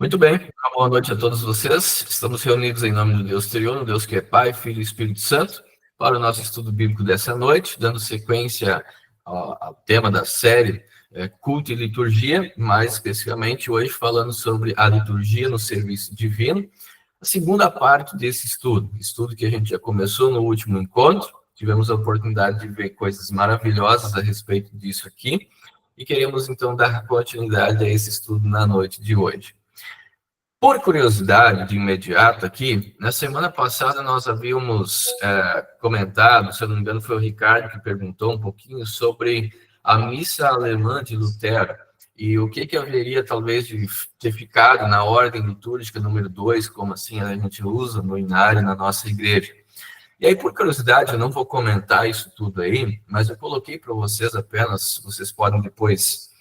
Muito bem, uma boa noite a todos vocês. Estamos reunidos em nome do Deus Triuno, Deus que é Pai, Filho e Espírito Santo, para o nosso estudo bíblico dessa noite, dando sequência ao tema da série Culto e Liturgia, mais especificamente hoje falando sobre a liturgia no serviço divino. A segunda parte desse estudo que a gente já começou no último encontro, tivemos a oportunidade de ver coisas maravilhosas a respeito disso aqui, e queremos então dar continuidade a esse estudo na noite de hoje. Por curiosidade, de imediato aqui, na semana passada nós havíamos comentado, se eu não me engano foi o Ricardo que perguntou um pouquinho sobre a missa alemã de Lutero e o que haveria talvez de ter ficado na ordem litúrgica número 2, como assim a gente usa no inário na nossa igreja. E aí, por curiosidade, eu não vou comentar isso tudo aí, mas eu coloquei para vocês apenas, vocês podem depois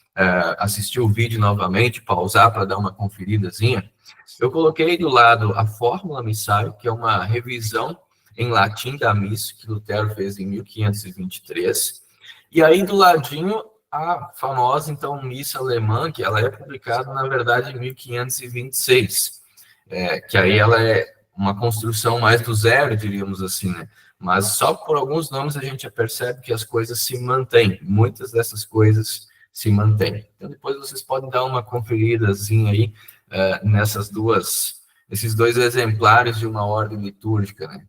assistir o vídeo novamente, pausar para dar uma conferidazinha. Eu coloquei do lado a Fórmula Missário, que é uma revisão em latim da missa, que Lutero fez em 1523. E aí, do ladinho, a famosa, então, missa alemã, que ela é publicada, na verdade, em 1526. Que aí ela é uma construção mais do zero, diríamos assim, né? Mas só por alguns nomes a gente já percebe que as coisas se mantêm. Muitas dessas coisas se mantêm. Então, depois vocês podem dar uma conferidazinha aí nesses dois exemplares de uma ordem litúrgica, né?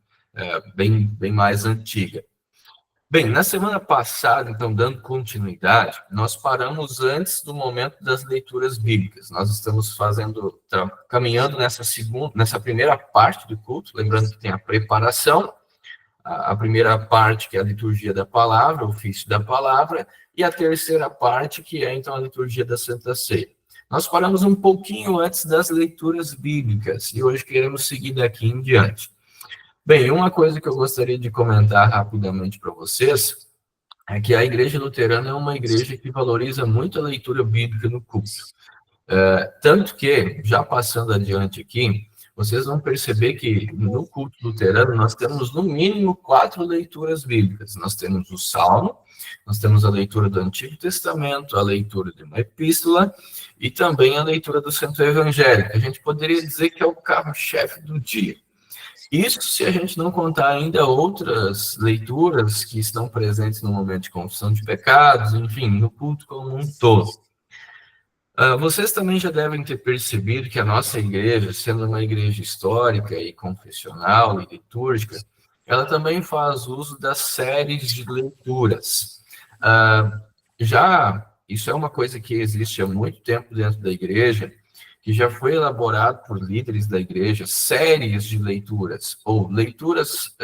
Bem mais antiga. Bem, na semana passada, então, dando continuidade, nós paramos antes do momento das leituras bíblicas. Nós estamos caminhando nessa primeira parte do culto, lembrando que tem a preparação, a primeira parte, que é a liturgia da palavra, o ofício da palavra, e a terceira parte, que é, então, a liturgia da Santa Ceia. Nós paramos um pouquinho antes das leituras bíblicas, e hoje queremos seguir daqui em diante. Bem, uma coisa que eu gostaria de comentar rapidamente para vocês é que a Igreja Luterana é uma igreja que valoriza muito a leitura bíblica no culto. Tanto que, já passando adiante aqui, vocês vão perceber que no culto luterano nós temos no mínimo 4 leituras bíblicas. Nós temos o Salmo, nós temos a leitura do Antigo Testamento, a leitura de uma epístola e também a leitura do Santo Evangelho. A gente poderia dizer que é o carro-chefe do dia. Isso se a gente não contar ainda outras leituras que estão presentes no momento de confissão de pecados, enfim, no culto como um todo. Vocês também já devem ter percebido que a nossa igreja, sendo uma igreja histórica e confessional e litúrgica, ela também faz uso das séries de leituras. Isso é uma coisa que existe há muito tempo dentro da igreja, que já foi elaborado por líderes da igreja, séries de leituras, ou leituras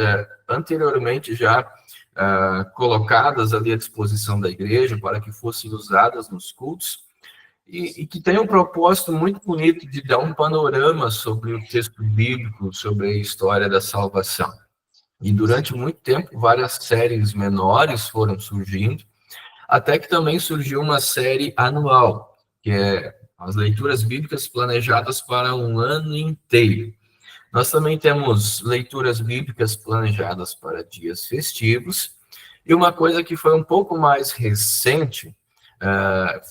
anteriormente já colocadas ali à disposição da igreja para que fossem usadas nos cultos, e que tem um propósito muito bonito de dar um panorama sobre o texto bíblico, sobre a história da salvação. E durante muito tempo, várias séries menores foram surgindo, até que também surgiu uma série anual, que é as leituras bíblicas planejadas para um ano inteiro. Nós também temos leituras bíblicas planejadas para dias festivos, e uma coisa que foi um pouco mais recente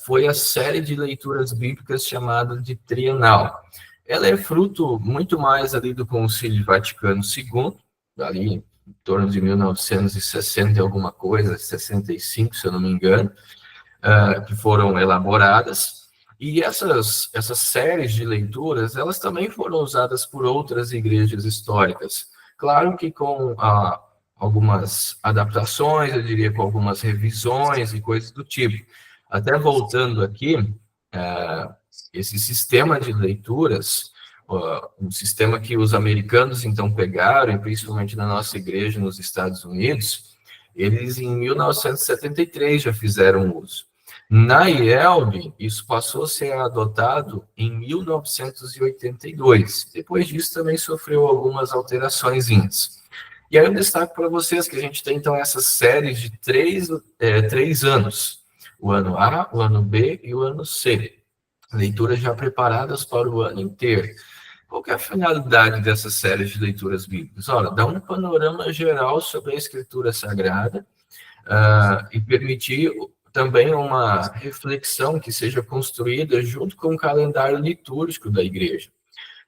foi a série de leituras bíblicas chamada de Trienal. Ela é fruto muito mais ali do Concílio Vaticano II, ali em torno de 1960 e alguma coisa, 65, se eu não me engano, que foram elaboradas. E essas séries de leituras, elas também foram usadas por outras igrejas históricas. Claro que com algumas adaptações, eu diria com algumas revisões e coisas do tipo. Até voltando aqui, esse sistema de leituras, um sistema que os americanos então pegaram, e principalmente na nossa igreja nos Estados Unidos, eles em 1973 já fizeram uso. Na IELB, isso passou a ser adotado em 1982. Depois disso também sofreu algumas alteraçõezinhas. E aí eu destaco para vocês que a gente tem então essas séries de três anos. O ano A, o ano B e o ano C. Leituras já preparadas para o ano inteiro. Qual que é a finalidade dessas séries de leituras bíblicas? Ora, dá um panorama geral sobre a Escritura Sagrada e permitir também uma reflexão que seja construída junto com o calendário litúrgico da igreja.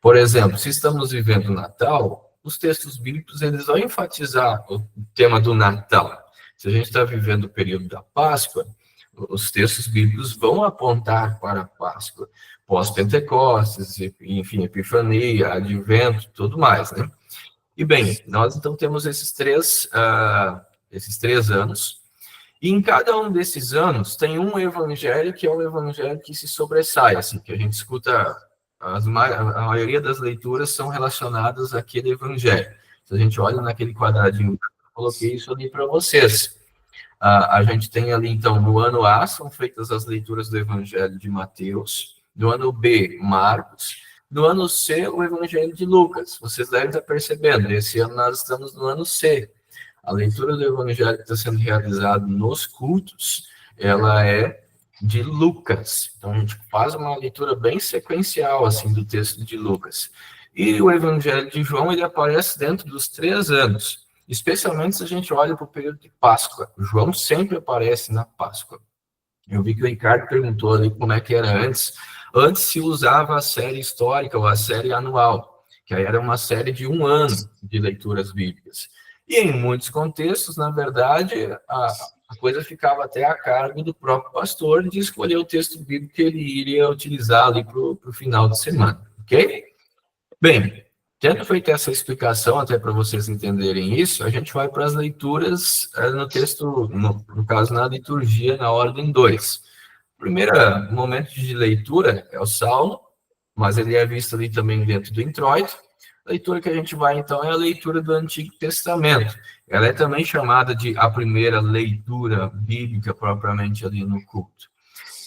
Por exemplo, se estamos vivendo o Natal, os textos bíblicos eles vão enfatizar o tema do Natal. Se a gente está vivendo o período da Páscoa, os textos bíblicos vão apontar para a Páscoa, pós-Pentecostes, enfim, Epifania, Advento, tudo mais, né? E bem, nós então temos esses três anos, e em cada um desses anos tem um evangelho que é o evangelho que se sobressai, assim, que a gente escuta, a maioria das leituras são relacionadas àquele evangelho. Se a gente olha naquele quadradinho, eu coloquei isso ali para vocês. A gente tem ali, então, no ano A, são feitas as leituras do evangelho de Mateus, no ano B, Marcos, no ano C, o evangelho de Lucas. Vocês devem estar percebendo, esse ano nós estamos no ano C. A leitura do evangelho que está sendo realizada nos cultos, ela é de Lucas. Então, a gente faz uma leitura bem sequencial, assim, do texto de Lucas. E o evangelho de João, ele aparece dentro dos 3 anos, especialmente se a gente olha para o período de Páscoa. João sempre aparece na Páscoa. Eu vi que o Ricardo perguntou ali como é que era antes. Antes se usava a série histórica ou a série anual, que aí era uma série de 1 ano de leituras bíblicas. E em muitos contextos, na verdade, a coisa ficava até a cargo do próprio pastor de escolher o texto bíblico que ele iria utilizar ali para o final de semana, ok? Bem, tendo feito essa explicação, até para vocês entenderem isso, a gente vai para as leituras no texto, no caso, na liturgia, na ordem 2. O primeiro momento de leitura é o Salmo, mas ele é visto ali também dentro do introito. A leitura que a gente vai, então, é a leitura do Antigo Testamento. Ela é também chamada de a primeira leitura bíblica, propriamente ali no culto.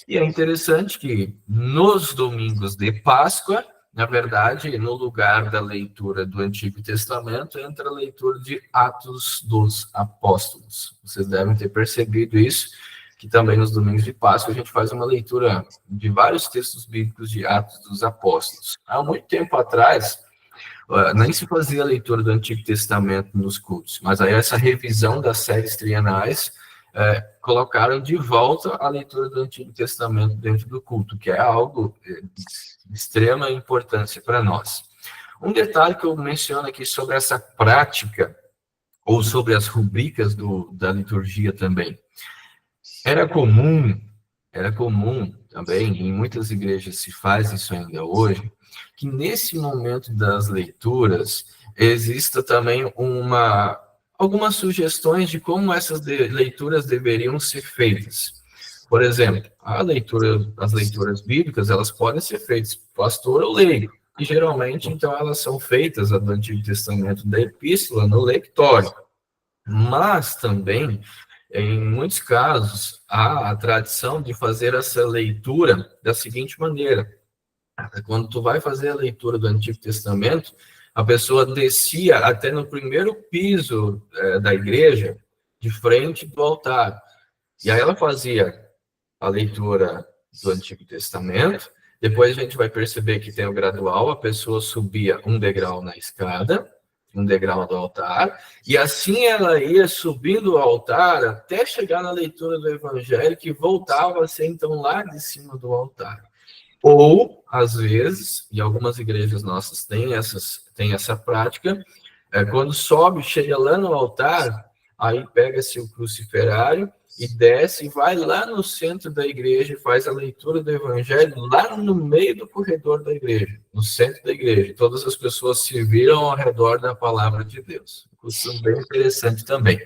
E é interessante que nos domingos de Páscoa, na verdade, no lugar da leitura do Antigo Testamento, entra a leitura de Atos dos Apóstolos. Vocês devem ter percebido isso, que também nos domingos de Páscoa a gente faz uma leitura de vários textos bíblicos de Atos dos Apóstolos. Há muito tempo atrás, nem se fazia a leitura do Antigo Testamento nos cultos, mas aí essa revisão das séries trienais colocaram de volta a leitura do Antigo Testamento dentro do culto, que é algo de extrema importância para nós. Um detalhe que eu menciono aqui sobre essa prática, ou sobre as rubricas da liturgia também. Era comum também, em muitas igrejas se faz isso ainda hoje, que nesse momento das leituras exista também algumas sugestões de como essas leituras deveriam ser feitas. Por exemplo, as leituras bíblicas, elas podem ser feitas por pastor ou leigo, e geralmente, então, elas são feitas do Antigo Testamento da Epístola no lectório. Mas também, em muitos casos, há a tradição de fazer essa leitura da seguinte maneira. Quando tu vai fazer a leitura do Antigo Testamento, a pessoa descia até no primeiro piso da igreja, de frente do altar. E aí ela fazia a leitura do Antigo Testamento, depois a gente vai perceber que tem o gradual, a pessoa subia um degrau na escada, um degrau do altar, e assim ela ia subindo o altar até chegar na leitura do Evangelho, que voltava a ser, então, lá de cima do altar. Ou, às vezes, e algumas igrejas nossas têm essa prática, quando sobe, chega lá no altar, aí pega-se o cruciferário e desce e vai lá no centro da igreja e faz a leitura do evangelho lá no meio do corredor da igreja, no centro da igreja. Todas as pessoas se viram ao redor da palavra de Deus. Costume bem interessante também.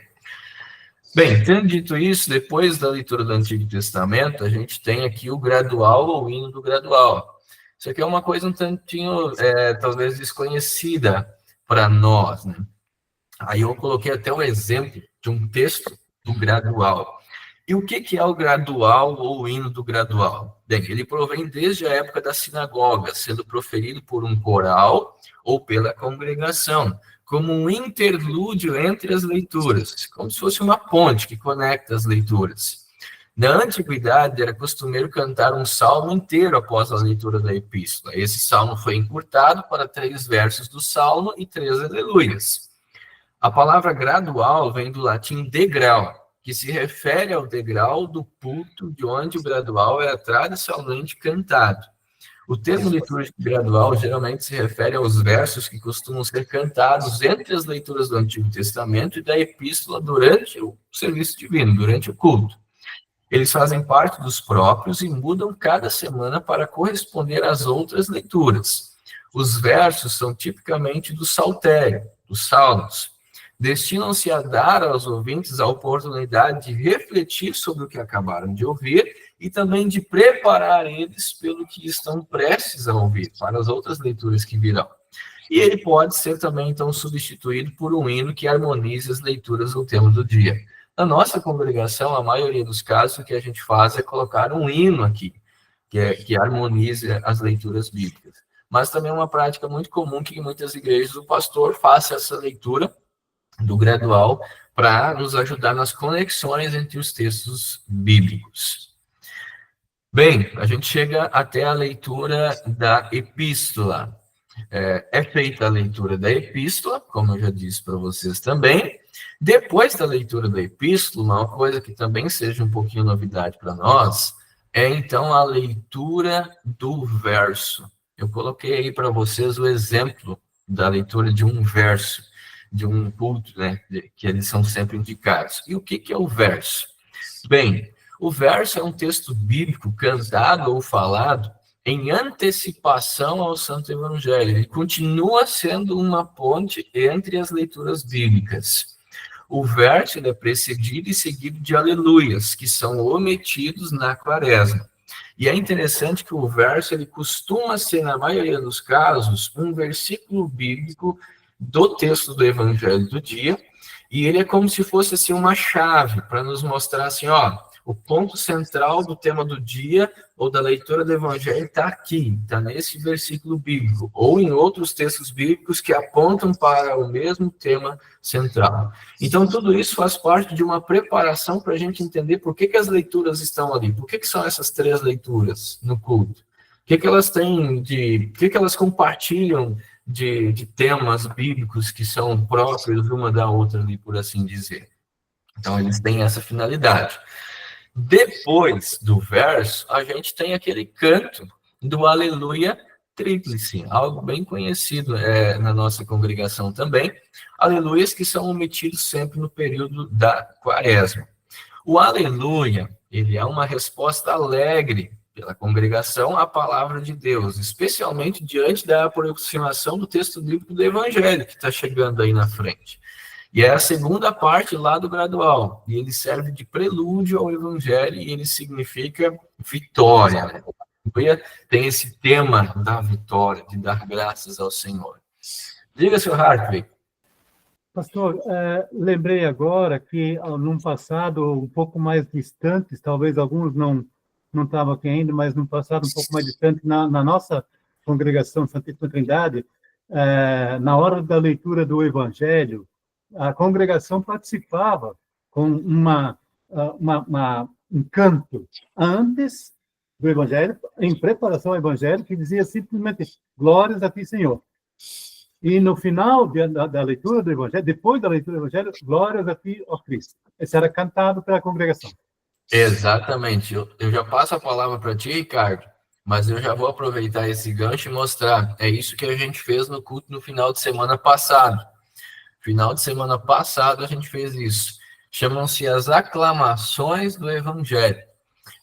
Bem, tendo dito isso, depois da leitura do Antigo Testamento, a gente tem aqui o gradual ou o hino do gradual. Isso aqui é uma coisa um tantinho, talvez, desconhecida para nós, né? Aí eu coloquei até o exemplo de um texto do gradual. E o que é o gradual ou o hino do gradual? Bem, ele provém desde a época da sinagoga, sendo proferido por um coral ou pela congregação, como um interlúdio entre as leituras, como se fosse uma ponte que conecta as leituras. Na antiguidade, era costumeiro cantar um salmo inteiro após a leitura da epístola. Esse salmo foi encurtado para 3 versos do salmo e 3 aleluias. A palavra gradual vem do latim degrau, que se refere ao degrau do púlpito de onde o gradual era tradicionalmente cantado. O termo litúrgico gradual geralmente se refere aos versos que costumam ser cantados entre as leituras do Antigo Testamento e da Epístola durante o serviço divino, durante o culto. Eles fazem parte dos próprios e mudam cada semana para corresponder às outras leituras. Os versos são tipicamente do saltério, dos salmos. Destinam-se a dar aos ouvintes a oportunidade de refletir sobre o que acabaram de ouvir e também de preparar eles pelo que estão prestes a ouvir, para as outras leituras que virão. E ele pode ser também, então, substituído por um hino que harmonize as leituras do tema do dia. Na nossa congregação, a maioria dos casos, o que a gente faz é colocar um hino aqui, que harmonize as leituras bíblicas. Mas também é uma prática muito comum que em muitas igrejas o pastor faça essa leitura do gradual para nos ajudar nas conexões entre os textos bíblicos. Bem, a gente chega até a leitura da epístola. É feita a leitura da epístola, como eu já disse para vocês também. Depois da leitura da epístola, uma coisa que também seja um pouquinho novidade para nós, é então a leitura do verso. Eu coloquei aí para vocês o exemplo da leitura de um verso, de um culto, né, que eles são sempre indicados. E o que é o verso? Bem, o verso é um texto bíblico cantado ou falado em antecipação ao Santo Evangelho. Ele continua sendo uma ponte entre as leituras bíblicas. O verso é precedido e seguido de aleluias, que são omitidos na quaresma. E é interessante que o verso ele costuma ser, na maioria dos casos, um versículo bíblico do texto do Evangelho do dia, e ele é como se fosse assim, uma chave para nos mostrar assim, ó, o ponto central do tema do dia ou da leitura do Evangelho está aqui, está nesse versículo bíblico, ou em outros textos bíblicos que apontam para o mesmo tema central. Então, tudo isso faz parte de uma preparação para a gente entender por que as leituras estão ali, por que são essas 3 leituras no culto, o que elas têm de, o que elas compartilham de temas bíblicos que são próprios uma da outra, ali, por assim dizer. Então, eles têm essa finalidade. Depois do verso, a gente tem aquele canto do Aleluia Tríplice, algo bem conhecido na nossa congregação também. Aleluias que são omitidos sempre no período da quaresma. O Aleluia, ele é uma resposta alegre pela congregação à palavra de Deus, especialmente diante da aproximação do texto bíblico do Evangelho, que está chegando aí na frente. E é a segunda parte lá do gradual, e ele serve de prelúdio ao Evangelho, e ele significa vitória. Né? Tem esse tema da vitória, de dar graças ao Senhor. Diga, Sr. Hartley. Pastor, lembrei agora que, num passado um pouco mais distante, talvez alguns não estavam aqui ainda, mas num passado um pouco mais distante, na nossa congregação Santíssima Trindade, na hora da leitura do Evangelho, a congregação participava com um canto antes do Evangelho, em preparação ao Evangelho, que dizia simplesmente, glórias a ti, Senhor. E no final da leitura do Evangelho, depois da leitura do Evangelho, glórias a ti, ó Cristo. Esse era cantado pela congregação. Exatamente. Eu já passo a palavra para ti, Ricardo, mas eu já vou aproveitar esse gancho e mostrar. É isso que a gente fez no culto no final de semana passado. Final de semana passado a gente fez isso. Chamam-se as aclamações do Evangelho.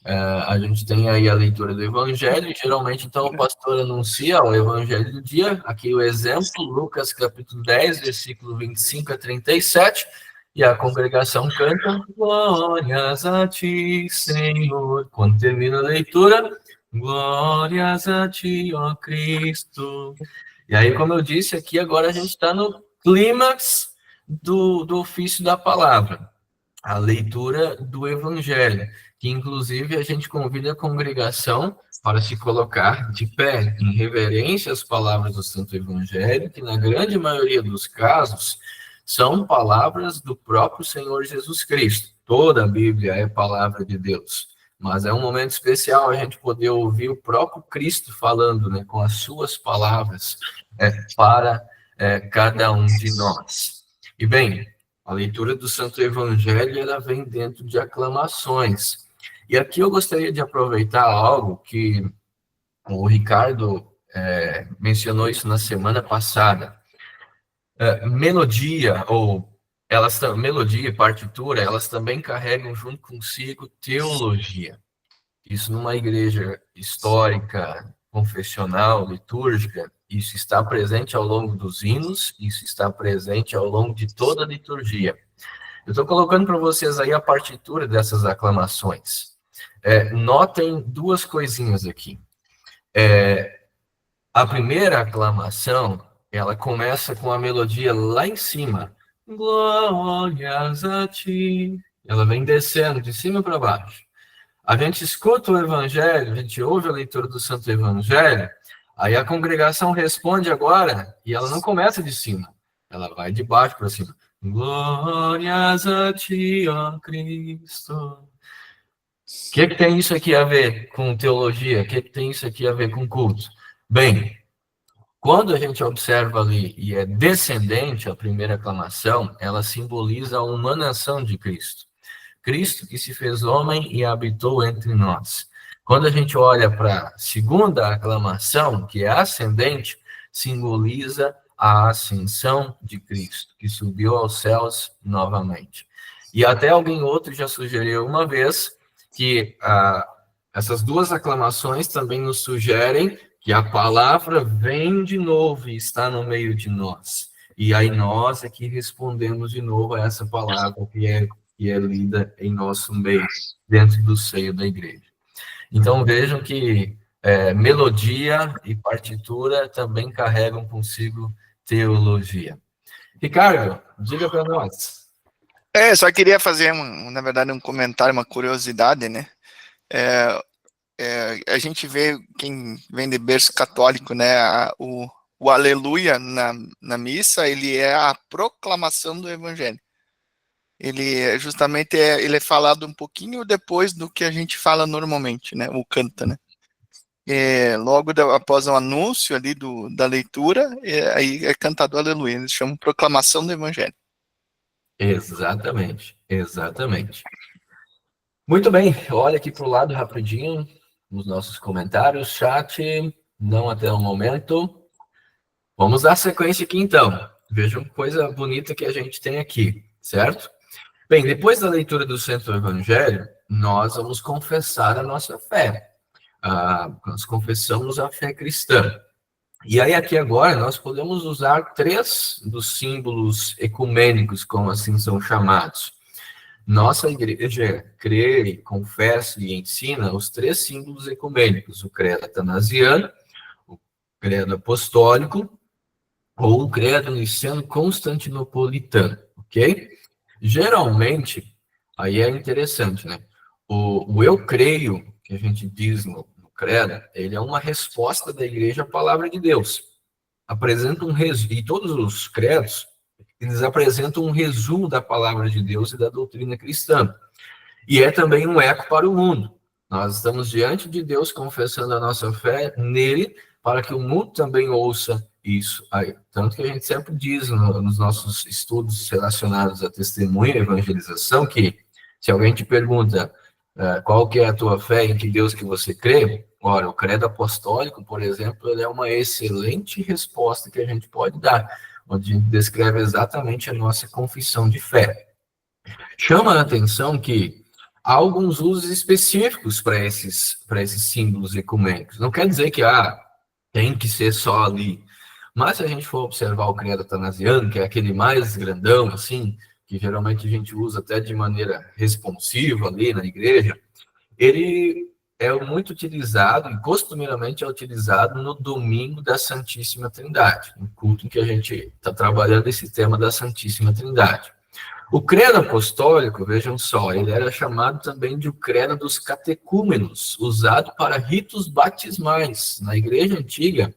A gente tem aí a leitura do Evangelho, e geralmente então o pastor anuncia o Evangelho do dia, aqui o exemplo, Lucas capítulo 10, versículo 25 a 37, e a congregação canta, glórias a ti, Senhor. Quando termina a leitura, glórias a ti, ó Cristo. E aí, como eu disse aqui, agora a gente está no clímax do ofício da palavra, a leitura do Evangelho, que inclusive a gente convida a congregação para se colocar de pé, em reverência às palavras do Santo Evangelho, que na grande maioria dos casos são palavras do próprio Senhor Jesus Cristo. Toda a Bíblia é palavra de Deus, mas é um momento especial a gente poder ouvir o próprio Cristo falando, né, com as suas palavras para cada um de nós. E bem, A leitura do Santo Evangelho, ela vem dentro de aclamações. E aqui eu gostaria de aproveitar algo que o Ricardo mencionou isso na semana passada. Melodia e partitura, elas também carregam junto consigo teologia. Isso numa igreja histórica, confessional, litúrgica, isso está presente ao longo dos hinos, isso está presente ao longo de toda a liturgia. Eu estou colocando para vocês aí a partitura dessas aclamações. Notem duas coisinhas aqui. A primeira aclamação, ela começa com a melodia lá em cima. Glórias a ti. Ela vem descendo de cima para baixo. A gente escuta o Evangelho, a gente ouve a leitura do Santo Evangelho, aí a congregação responde agora, e ela não começa de cima, ela vai de baixo para cima. Glórias a ti, ó Cristo. O que tem isso aqui a ver com teologia? O que tem isso aqui a ver com culto? Bem, quando a gente observa ali e é descendente, a primeira aclamação, ela simboliza a humanação de Cristo. Cristo que se fez homem e habitou entre nós. Quando a gente olha para a segunda aclamação, que é ascendente, simboliza a ascensão de Cristo, que subiu aos céus novamente. E até alguém outro já sugeriu uma vez que essas duas aclamações também nos sugerem que a palavra vem de novo e está no meio de nós. E aí nós é que respondemos de novo a essa palavra que é lida em nosso meio, dentro do seio da igreja. Então, vejam que melodia e partitura também carregam consigo teologia. Ricardo, diga para nós. Só queria fazer, na verdade, um comentário, uma curiosidade, né? A gente vê, quem vem de berço católico, né, o aleluia na missa, ele é a proclamação do evangelho. Ele justamente ele é falado um pouquinho depois do que a gente fala normalmente, né? O canta, né? Logo após o anúncio ali da leitura, aí é cantado aleluia. Eles chamam proclamação do evangelho. Exatamente. Muito bem, olha aqui para o lado rapidinho, nos nossos comentários, chat, não até o momento. Vamos dar sequência aqui então. Vejam que coisa bonita que a gente tem aqui, certo? Bem, depois da leitura do Santo Evangelho, nós vamos confessar a nossa fé. Nós confessamos a fé cristã. E aí, aqui agora, nós podemos usar 3 dos símbolos ecumênicos, como assim são chamados. Nossa igreja crê, confessa e ensina os 3 símbolos ecumênicos, o credo atanasiano, o credo apostólico ou o credo niceno-constantinopolitano, ok? Geralmente, aí é interessante, né? O eu creio, que a gente diz no credo, ele é uma resposta da igreja à palavra de Deus. Apresenta e todos os credos, eles apresentam um resumo da palavra de Deus e da doutrina cristã. E é também um eco para o mundo. Nós estamos diante de Deus confessando a nossa fé nele, para que o mundo também ouça isso aí. Tanto que a gente sempre diz nos nossos estudos relacionados a testemunho e evangelização que se alguém te pergunta qual que é a tua fé, em que Deus que você crê, ora, o credo apostólico, por exemplo, ele é uma excelente resposta que a gente pode dar, onde a gente descreve exatamente a nossa confissão de fé. Chama a atenção que há alguns usos específicos para esses símbolos ecumênicos. Não quer dizer que tem que ser só ali. Mas se a gente for observar o credo atanasiano, que é aquele mais grandão, assim, que geralmente a gente usa até de maneira responsiva ali na igreja, ele é muito utilizado, e costumeiramente é utilizado no domingo da Santíssima Trindade, no culto em que a gente está trabalhando esse tema da Santíssima Trindade. O credo apostólico, vejam só, ele era chamado também de o credo dos catecúmenos, usado para ritos batismais. Na igreja antiga,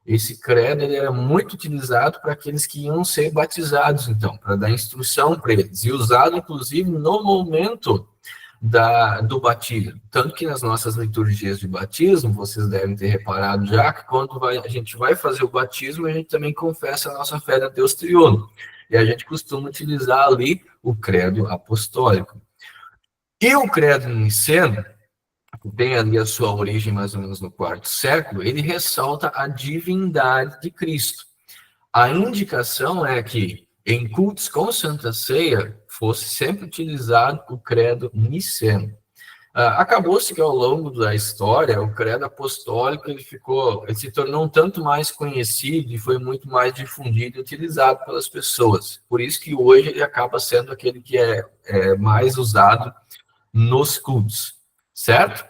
esse credo ele era muito utilizado para aqueles que iam ser batizados, então, para dar instrução para eles, e usado, inclusive, no momento do batismo. Tanto que nas nossas liturgias de batismo, vocês devem ter reparado já que quando a gente vai fazer o batismo, a gente também confessa a nossa fé no Deus triuno. E a gente costuma utilizar ali o credo apostólico. E o credo niceno, que tem ali a sua origem mais ou menos no quarto século, ele ressalta a divindade de Cristo. A indicação é que em cultos com Santa Ceia fosse sempre utilizado o credo niceno. Acabou-se que ao longo da história o credo apostólico ele se tornou um tanto mais conhecido e foi muito mais difundido e utilizado pelas pessoas. Por isso que hoje ele acaba sendo aquele que é mais usado nos cultos, certo?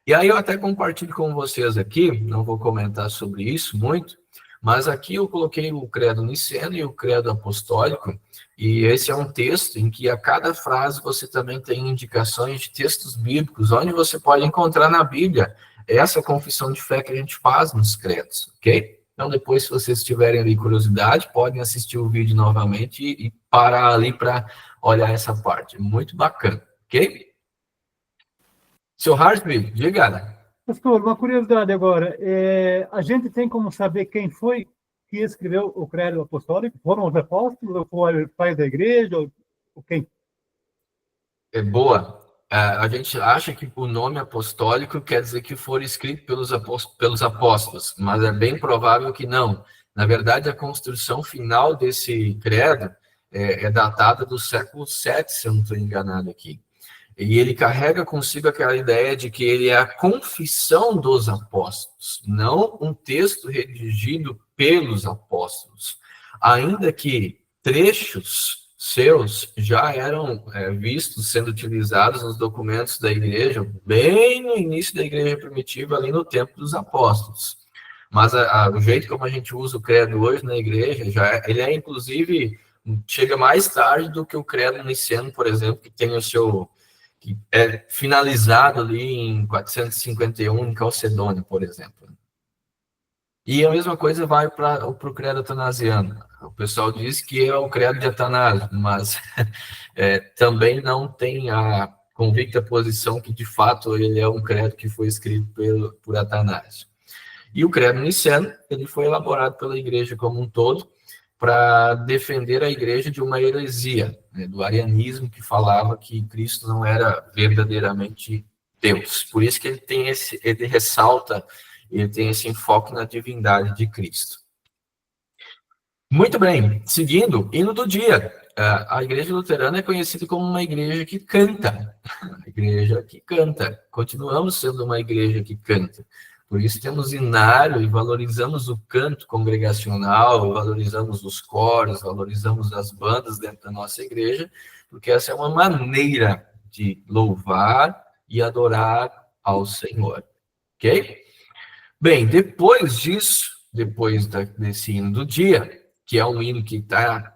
E aí eu até compartilho com vocês aqui, não vou comentar sobre isso muito, mas aqui eu coloquei o credo niceno e o credo apostólico, e esse é um texto em que a cada frase você também tem indicações de textos bíblicos, onde você pode encontrar na Bíblia essa confissão de fé que a gente faz nos credos, ok? Então depois, se vocês tiverem ali curiosidade, podem assistir o vídeo novamente e parar ali para olhar essa parte. Muito bacana, ok? Seu Hartwig, diga. Pastor, uma curiosidade agora. A gente tem como saber quem foi que escreveu o credo apostólico? Foram os apóstolos, ou foi o pai da igreja, ou quem? É boa. A gente acha que o nome apostólico quer dizer que foi escrito pelos apóstolos, mas é bem provável que não. Na verdade, a construção final desse credo é datada do século VII, se eu não estou enganado aqui. E ele carrega consigo aquela ideia de que ele é a confissão dos apóstolos, não um texto redigido pelos apóstolos. Ainda que trechos seus já eram vistos sendo utilizados nos documentos da igreja, bem no início da igreja primitiva, ali no tempo dos apóstolos. Mas o jeito como a gente usa o credo hoje na igreja, ele inclusive, chega mais tarde do que o credo niceno, por exemplo, que tem o seu... que é finalizado ali em 451, em Calcedônia, por exemplo. E a mesma coisa vai para o credo atanasiano. O pessoal diz que é o credo de Atanásio, mas também não tem a convicta posição que, de fato, ele é um credo que foi escrito por Atanásio. E o credo niceno, ele foi elaborado pela igreja como um todo, para defender a igreja de uma heresia, né, do arianismo, que falava que Cristo não era verdadeiramente Deus. Por isso que ele ressalta, ele tem esse enfoque na divindade de Cristo. Muito bem, seguindo, hino do dia. A igreja luterana é conhecida como uma igreja que canta. A igreja que canta. Continuamos sendo uma igreja que canta. Por isso temos inário e valorizamos o canto congregacional, valorizamos os coros, valorizamos as bandas dentro da nossa igreja, porque essa é uma maneira de louvar e adorar ao Senhor. Ok? Bem, depois disso, desse hino do dia, que é um hino que está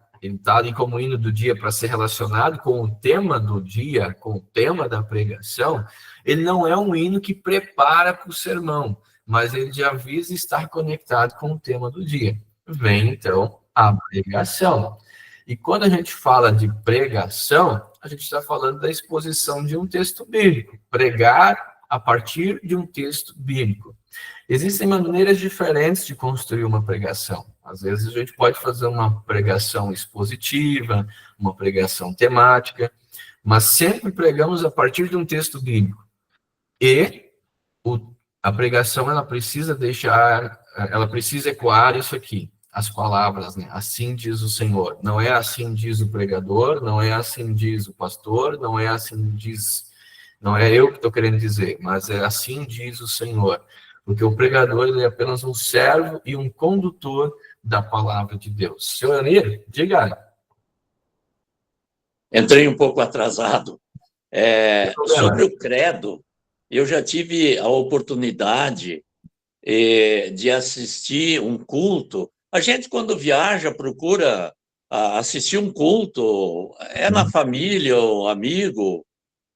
ali como hino do dia para ser relacionado com o tema do dia, com o tema da pregação, ele não é um hino que prepara para o sermão, mas ele já avisa estar conectado com o tema do dia. Vem, então, a pregação. E quando a gente fala de pregação, a gente está falando da exposição de um texto bíblico. Pregar a partir de um texto bíblico. Existem maneiras diferentes de construir uma pregação. Às vezes a gente pode fazer uma pregação expositiva, uma pregação temática, mas sempre pregamos a partir de um texto bíblico. E a pregação, ela precisa ecoar isso aqui, as palavras, né? Assim diz o Senhor. Não é assim diz o pregador, não é assim diz o pastor, não é assim diz... Não é eu que estou querendo dizer, mas é assim diz o Senhor. Porque o pregador, ele é apenas um servo e um condutor da palavra de Deus. Senhor Anir, diga. Entrei um pouco atrasado. Sobre o credo, eu já tive a oportunidade de assistir um culto. A gente, quando viaja, procura assistir um culto, na família ou amigo,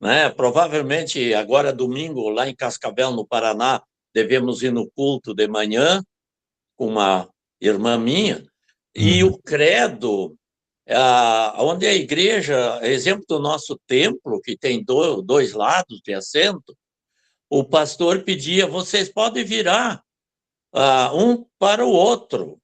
né? Provavelmente, agora domingo, lá em Cascavel, no Paraná, devemos ir no culto de manhã, com uma irmã minha, e o credo, onde a igreja, exemplo do nosso templo, que tem dois lados de assento, o pastor pedia, vocês podem virar um para o outro,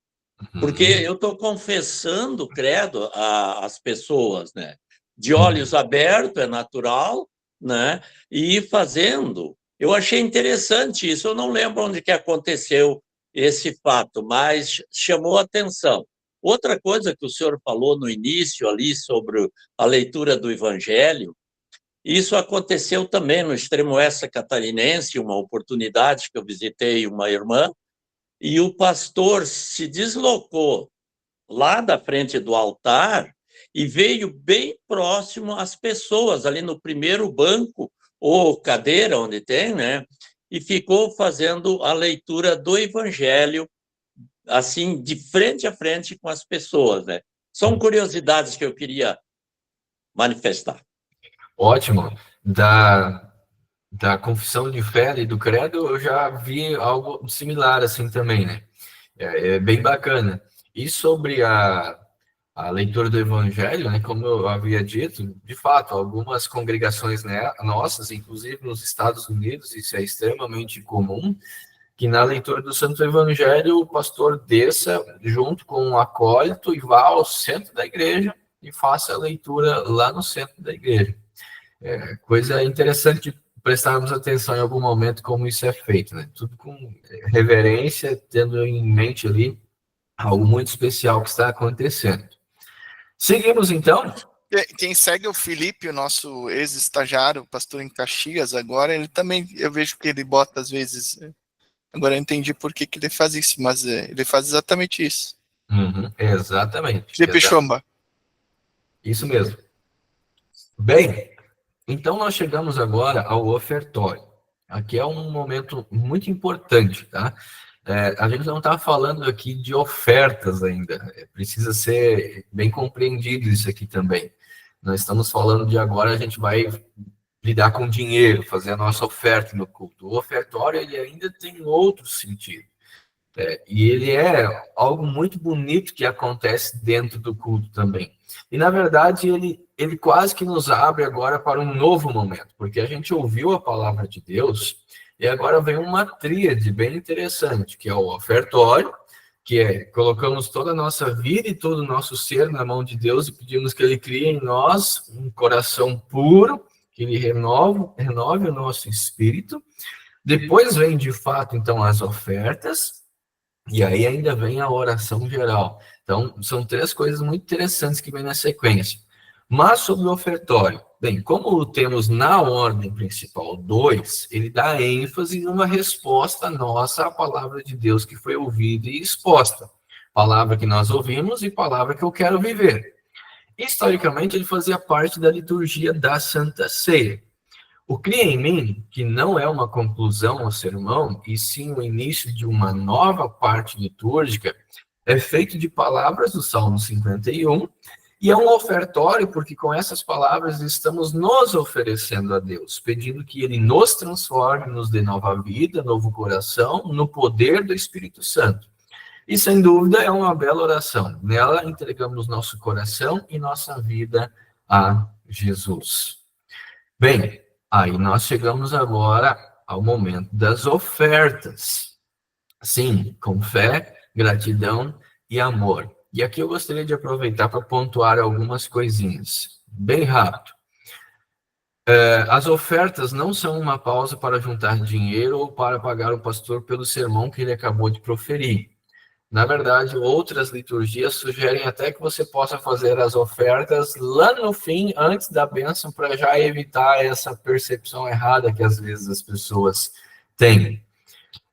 Porque eu estou confessando o credo às pessoas, né? De olhos abertos, é natural, né? E fazendo. Eu achei interessante isso, eu não lembro onde que aconteceu esse fato, mas chamou a atenção. Outra coisa que o senhor falou no início ali sobre a leitura do Evangelho, isso aconteceu também no extremo oeste catarinense, uma oportunidade que eu visitei uma irmã, e o pastor se deslocou lá da frente do altar e veio bem próximo às pessoas, ali no primeiro banco ou cadeira onde tem, né? E ficou fazendo a leitura do Evangelho, assim, de frente a frente com as pessoas, né? São curiosidades que eu queria manifestar. Ótimo. Da confissão de fé e do credo, eu já vi algo similar assim também, né? É bem bacana. E sobre a leitura do Evangelho, né, como eu havia dito, de fato, algumas congregações, né, nossas, inclusive nos Estados Unidos, isso é extremamente comum, que na leitura do Santo Evangelho o pastor desça junto com um acólito e vá ao centro da igreja e faça a leitura lá no centro da igreja. É coisa interessante de prestarmos atenção em algum momento como isso é feito, né? Tudo com reverência, tendo em mente ali algo muito especial que está acontecendo. Seguimos, então. Quem segue o Felipe, o nosso ex-estagiário, pastor em Caxias, agora, ele também, eu vejo que ele bota às vezes, agora eu entendi por que ele faz isso, mas ele faz exatamente isso. Exatamente. Felipe Chomba. Isso mesmo. Bem, então nós chegamos agora ao ofertório. Aqui é um momento muito importante, tá? A gente não está falando aqui de ofertas ainda, precisa ser bem compreendido isso aqui também. Nós estamos falando de agora, a gente vai lidar com dinheiro, fazer a nossa oferta no culto. O ofertório, ele ainda tem outro sentido. E ele é algo muito bonito que acontece dentro do culto também. E, na verdade, ele quase que nos abre agora para um novo momento, porque a gente ouviu a palavra de Deus e agora vem uma tríade bem interessante, que é o ofertório, que colocamos toda a nossa vida e todo o nosso ser na mão de Deus e pedimos que Ele crie em nós um coração puro, que Ele renove o nosso espírito. Depois vem, de fato, então, as ofertas, e aí ainda vem a oração geral. Então, são três coisas muito interessantes que vêm na sequência. Mas sobre o ofertório, bem, como temos na ordem principal 2, ele dá ênfase numa resposta nossa à palavra de Deus que foi ouvida e exposta. Palavra que nós ouvimos e palavra que eu quero viver. Historicamente, ele fazia parte da liturgia da Santa Ceia. O Cria em Mim, que não é uma conclusão ao sermão, e sim o início de uma nova parte litúrgica, é feito de palavras do Salmo 51, e é um ofertório, porque com essas palavras estamos nos oferecendo a Deus, pedindo que Ele nos transforme, nos dê nova vida, novo coração, no poder do Espírito Santo. E, sem dúvida, é uma bela oração. Nela entregamos nosso coração e nossa vida a Jesus. Bem, aí nós chegamos agora ao momento das ofertas. Sim, com fé, gratidão e amor. E aqui eu gostaria de aproveitar para pontuar algumas coisinhas, bem rápido. As ofertas não são uma pausa para juntar dinheiro ou para pagar o pastor pelo sermão que ele acabou de proferir. Na verdade, outras liturgias sugerem até que você possa fazer as ofertas lá no fim, antes da bênção, para já evitar essa percepção errada que às vezes as pessoas têm.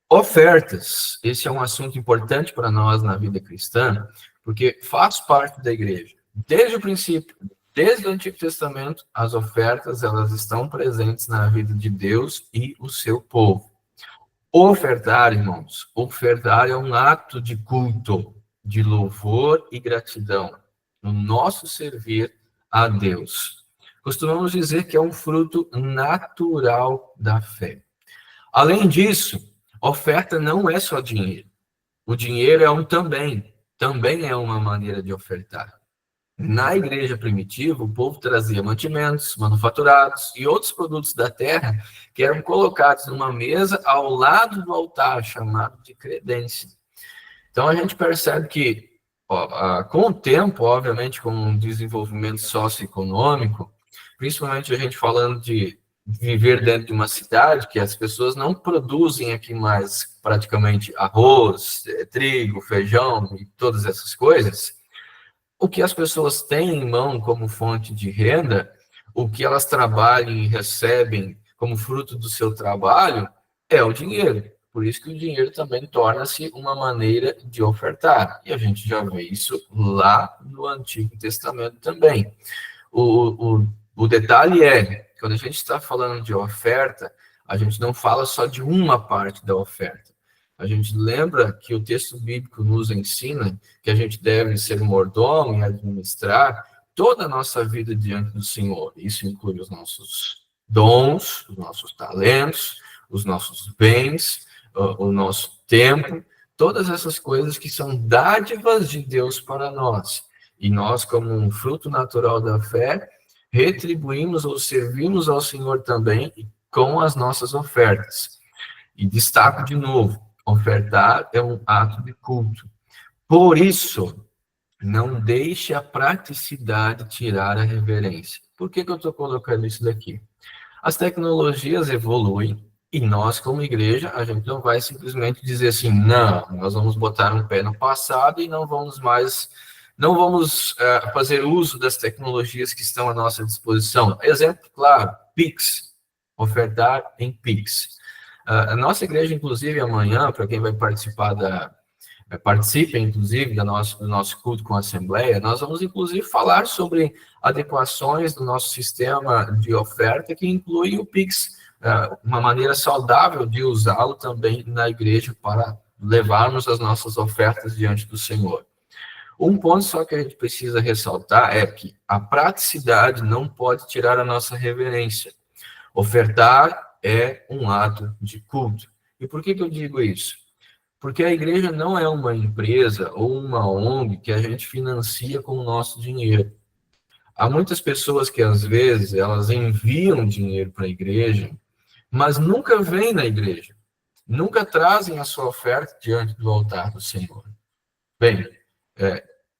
Ofertas, esse é um assunto importante para nós na vida cristã, porque faz parte da igreja. Desde o princípio, desde o Antigo Testamento, as ofertas elas estão presentes na vida de Deus e o seu povo. Ofertar, irmãos, ofertar é um ato de culto, de louvor e gratidão no nosso servir a Deus. Costumamos dizer que é um fruto natural da fé. Além disso, oferta não é só dinheiro. O dinheiro é também é uma maneira de ofertar. Na igreja primitiva, o povo trazia mantimentos, manufaturados e outros produtos da terra que eram colocados numa mesa ao lado do altar, chamado de credência. Então, a gente percebe que, com o tempo, obviamente, com o desenvolvimento socioeconômico, principalmente a gente falando de viver dentro de uma cidade, que as pessoas não produzem aqui mais praticamente arroz, trigo, feijão e todas essas coisas, o que as pessoas têm em mão como fonte de renda, o que elas trabalham e recebem como fruto do seu trabalho, é o dinheiro. Por isso que o dinheiro também torna-se uma maneira de ofertar. E a gente já vê isso lá no Antigo Testamento também. O detalhe é, quando a gente está falando de oferta, a gente não fala só de uma parte da oferta. A gente lembra que o texto bíblico nos ensina que a gente deve ser mordomo e administrar toda a nossa vida diante do Senhor. Isso inclui os nossos dons, os nossos talentos, os nossos bens, o nosso tempo, todas essas coisas que são dádivas de Deus para nós. E nós, como um fruto natural da fé, retribuímos ou servimos ao Senhor também com as nossas ofertas. E destaco de novo, ofertar é um ato de culto. Por isso, não deixe a praticidade tirar a reverência. Por que eu estou colocando isso daqui? As tecnologias evoluem e nós, como igreja, a gente não vai simplesmente dizer assim, não, nós vamos botar um pé no passado e não vamos fazer uso das tecnologias que estão à nossa disposição. Exemplo claro, Pix, ofertar em Pix. A nossa igreja, inclusive, amanhã, para quem vai participar participe, inclusive, do nosso culto com a Assembleia, nós vamos, inclusive, falar sobre adequações do nosso sistema de oferta, que inclui o Pix, uma maneira saudável de usá-lo também na igreja para levarmos as nossas ofertas diante do Senhor. Um ponto só que a gente precisa ressaltar é que a praticidade não pode tirar a nossa reverência. Ofertar é um ato de culto. E por que eu digo isso? Porque a igreja não é uma empresa ou uma ONG que a gente financia com o nosso dinheiro. Há muitas pessoas que, às vezes, elas enviam dinheiro para a igreja, mas nunca vêm na igreja. Nunca trazem a sua oferta diante do altar do Senhor. Bem,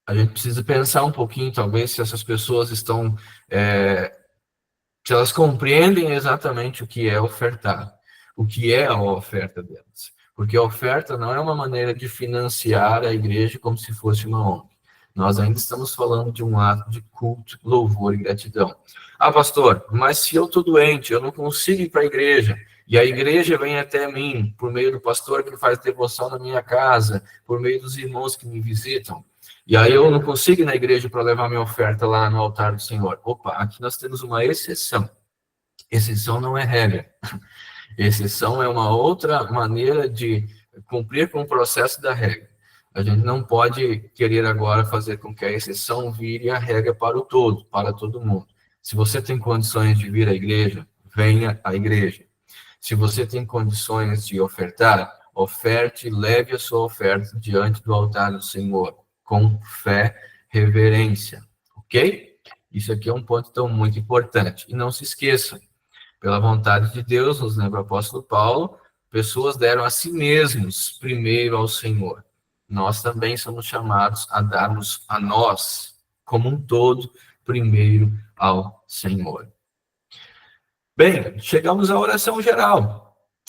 a gente precisa pensar um pouquinho, talvez, se essas pessoas estão... se elas compreendem exatamente o que é ofertar, o que é a oferta delas. Porque a oferta não é uma maneira de financiar a igreja como se fosse uma ONG. Nós ainda estamos falando de um ato de culto, louvor e gratidão. Ah, pastor, mas se eu estou doente, eu não consigo ir para a igreja, e a igreja vem até mim, por meio do pastor que faz devoção na minha casa, por meio dos irmãos que me visitam, e aí eu não consigo ir na igreja para levar minha oferta lá no altar do Senhor. Opa, aqui nós temos uma exceção. Exceção não é regra. Exceção é uma outra maneira de cumprir com o processo da regra. A gente não pode querer agora fazer com que a exceção vire a regra para o todo, para todo mundo. Se você tem condições de vir à igreja, venha à igreja. Se você tem condições de ofertar, oferte, leve a sua oferta diante do altar do Senhor, com fé, reverência, ok? Isso aqui é um ponto tão muito importante. E não se esqueça, pela vontade de Deus, nos lembra o apóstolo Paulo, pessoas deram a si mesmos primeiro ao Senhor. Nós também somos chamados a darmos a nós, como um todo, primeiro ao Senhor. Bem, chegamos à oração geral.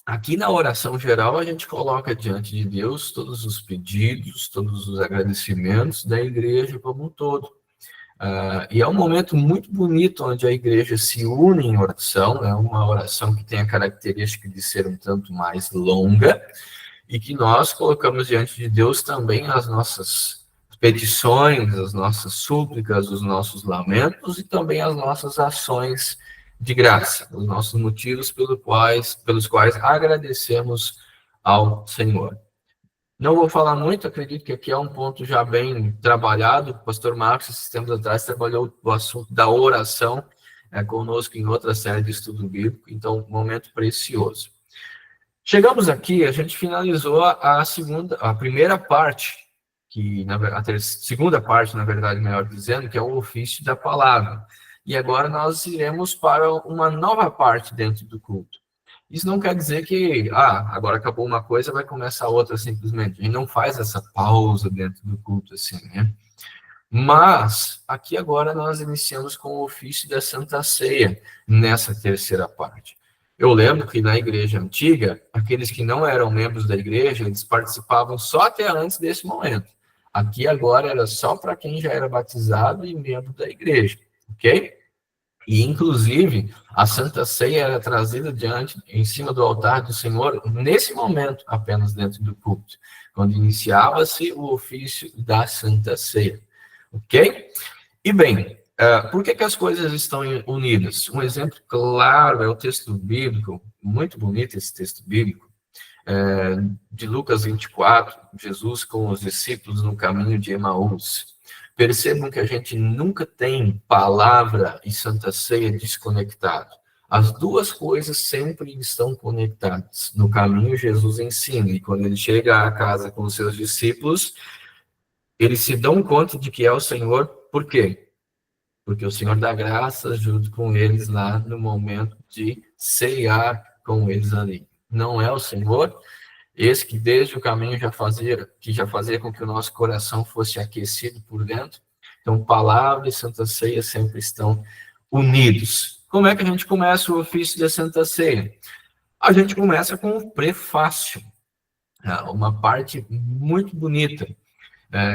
Aqui na oração geral, a gente coloca diante de Deus todos os pedidos, todos os agradecimentos da igreja como um todo. E é um momento muito bonito onde a igreja se une em oração, é uma oração que tem a característica de ser um tanto mais longa, e que nós colocamos diante de Deus também as nossas petições, as nossas súplicas, os nossos lamentos e também as nossas ações de graça, os nossos motivos pelos quais agradecemos ao Senhor. Não vou falar muito, acredito que aqui é um ponto já bem trabalhado. O pastor Marcos, esses tempos atrás, trabalhou o assunto da oração conosco em outra série de estudo bíblico, então, um momento precioso. Chegamos aqui, a gente finalizou a primeira parte, segunda parte, na verdade, melhor dizendo, que é o ofício da palavra. E agora nós iremos para uma nova parte dentro do culto. Isso não quer dizer que, agora acabou uma coisa, vai começar outra simplesmente. A gente não faz essa pausa dentro do culto, assim, né? Mas, aqui agora nós iniciamos com o ofício da Santa Ceia, nessa terceira parte. Eu lembro que na igreja antiga, aqueles que não eram membros da igreja, eles participavam só até antes desse momento. Aqui agora era só para quem já era batizado e membro da igreja, ok? E, inclusive, a Santa Ceia era trazida diante, em cima do altar do Senhor, nesse momento, apenas dentro do culto, quando iniciava-se o ofício da Santa Ceia. Ok? E bem, por que as coisas estão unidas? Um exemplo claro é o texto bíblico, muito bonito esse texto bíblico, de Lucas 24, Jesus com os discípulos no caminho de Emaús. Percebam que a gente nunca tem palavra e Santa Ceia desconectado. As duas coisas sempre estão conectadas. No caminho, Jesus ensina, e quando ele chega à casa com os seus discípulos, eles se dão conta de que é o Senhor, por quê? Porque o Senhor dá graça junto com eles lá no momento de ceiar com eles ali. Não é o Senhor, esse que desde o caminho já fazia com que o nosso coração fosse aquecido por dentro. Então, palavra e Santa Ceia sempre estão unidos. Como é que a gente começa o ofício da Santa Ceia? A gente começa com o prefácio, uma parte muito bonita,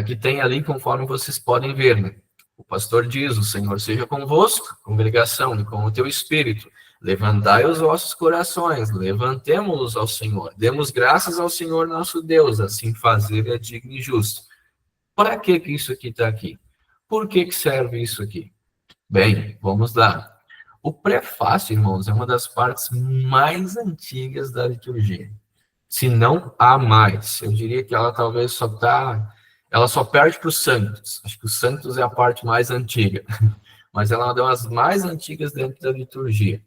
que tem ali, conforme vocês podem ver, né? O pastor diz: o Senhor seja convosco, congregação, e com o teu espírito. Levantai os vossos corações, levantemo-los ao Senhor. Demos graças ao Senhor nosso Deus, assim fazer é digno e justo. Para que isso aqui está aqui? Por que serve isso aqui? Bem, vamos lá. O prefácio, irmãos, é uma das partes mais antigas da liturgia. Se não há mais. Eu diria que ela talvez ela só perde para os santos. Acho que os santos é a parte mais antiga. Mas ela é uma das mais antigas dentro da liturgia.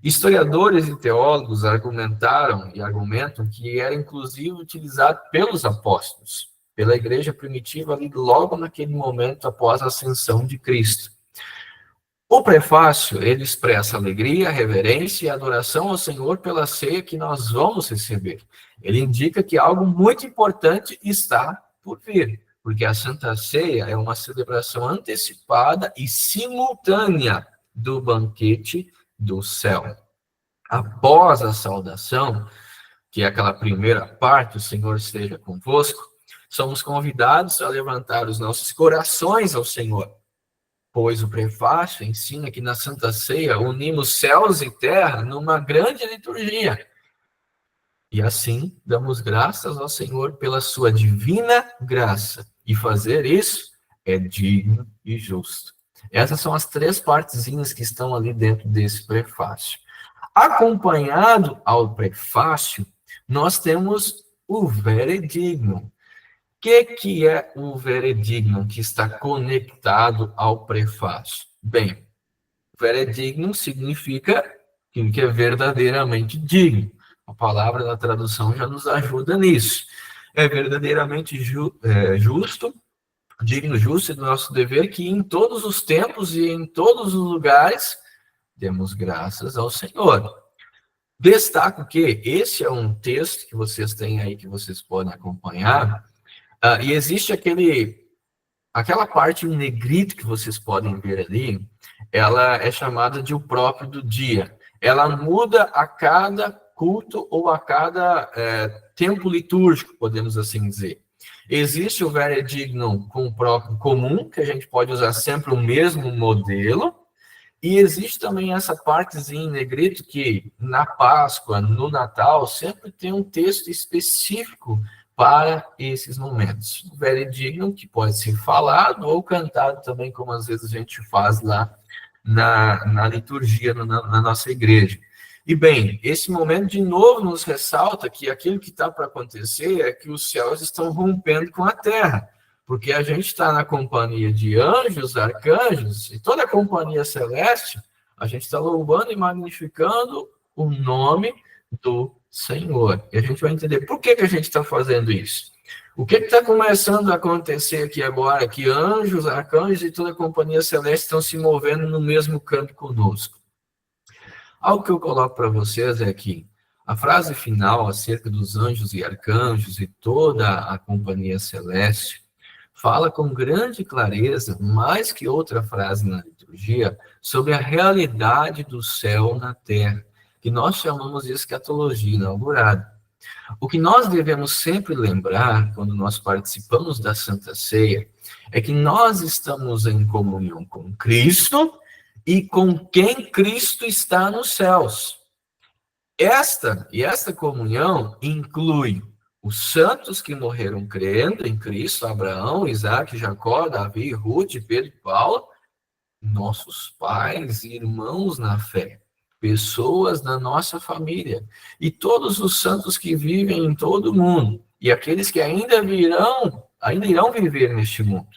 Historiadores e teólogos argumentaram e argumentam que era inclusive utilizado pelos apóstolos, pela igreja primitiva, ali logo naquele momento após a ascensão de Cristo. O prefácio, ele expressa alegria, reverência e adoração ao Senhor pela ceia que nós vamos receber. Ele indica que algo muito importante está por vir, porque a Santa Ceia é uma celebração antecipada e simultânea do banquete do céu. Após a saudação, que é aquela primeira parte, o Senhor esteja convosco, somos convidados a levantar os nossos corações ao Senhor, pois o prefácio ensina que na Santa Ceia unimos céus e terra numa grande liturgia. E assim damos graças ao Senhor pela sua divina graça. E fazer isso é digno e justo. Essas são as três partezinhas que estão ali dentro desse prefácio. Acompanhado ao prefácio, nós temos o veredictum. O que é o veredictum que está conectado ao prefácio? Bem, veredictum significa que é verdadeiramente digno. A palavra da tradução já nos ajuda nisso. É verdadeiramente justo, digno, justo e do nosso dever que em todos os tempos e em todos os lugares demos graças ao Senhor. Destaco que esse é um texto que vocês têm aí, que vocês podem acompanhar, e existe aquela parte em negrito que vocês podem ver ali, ela é chamada de o próprio do dia. Ela muda a cada culto ou a cada tempo litúrgico, podemos assim dizer. Existe o veredictum com o próprio comum, que a gente pode usar sempre o mesmo modelo, e existe também essa partezinha em negrito que na Páscoa, no Natal, sempre tem um texto específico para esses momentos. O veredictum que pode ser falado ou cantado também, como às vezes a gente faz lá na liturgia, na nossa igreja. E bem, esse momento de novo nos ressalta que aquilo que está para acontecer é que os céus estão rompendo com a terra. Porque a gente está na companhia de anjos, arcanjos, e toda a companhia celeste, a gente está louvando e magnificando o nome do Senhor. E a gente vai entender por que a gente está fazendo isso. O que está começando a acontecer aqui agora? Que anjos, arcanjos e toda a companhia celeste estão se movendo no mesmo campo conosco. Algo que eu coloco para vocês é que A frase final acerca dos anjos e arcanjos e toda a companhia celeste fala com grande clareza, mais que outra frase na liturgia, sobre a realidade do céu na terra, que nós chamamos de escatologia inaugurada. O que nós devemos sempre lembrar, quando nós participamos da Santa Ceia, é que nós estamos em comunhão com Cristo e com quem Cristo está nos céus. Esta comunhão inclui os santos que morreram crendo em Cristo, Abraão, Isaac, Jacó, Davi, Ruth, Pedro e Paulo, nossos pais e irmãos na fé, pessoas da nossa família, e todos os santos que vivem em todo o mundo, e aqueles que ainda irão viver neste mundo.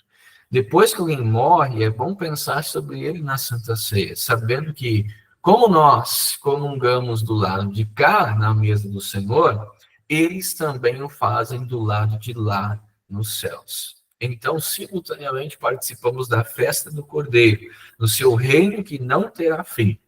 Depois que alguém morre, é bom pensar sobre ele na Santa Ceia, sabendo que, como nós comungamos do lado de cá, na mesa do Senhor, eles também o fazem do lado de lá, nos céus. Então, simultaneamente, participamos da festa do Cordeiro, no seu reino que não terá fim,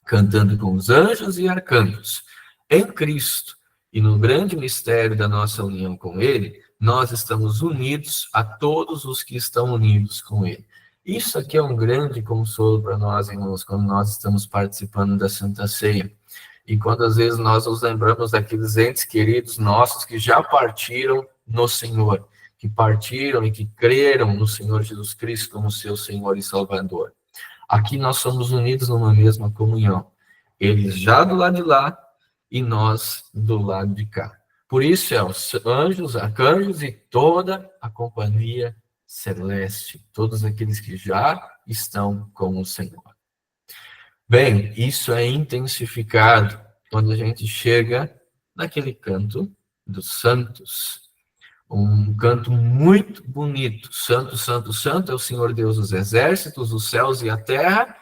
cantando com os anjos e arcanjos. Em Cristo e no grande mistério da nossa união com Ele, nós estamos unidos a todos os que estão unidos com Ele. Isso aqui é um grande consolo para nós, irmãos, quando nós estamos participando da Santa Ceia. E quando às vezes nós nos lembramos daqueles entes queridos nossos que já partiram no Senhor, que partiram e que creram no Senhor Jesus Cristo como seu Senhor e Salvador. Aqui nós somos unidos numa mesma comunhão. Eles já do lado de lá e nós do lado de cá. Por isso é os anjos, arcanjos e toda a companhia celeste, todos aqueles que já estão com o Senhor. Bem, isso é intensificado quando a gente chega naquele canto dos santos. Um canto muito bonito. Santo, santo, santo é o Senhor Deus dos exércitos, os céus e a terra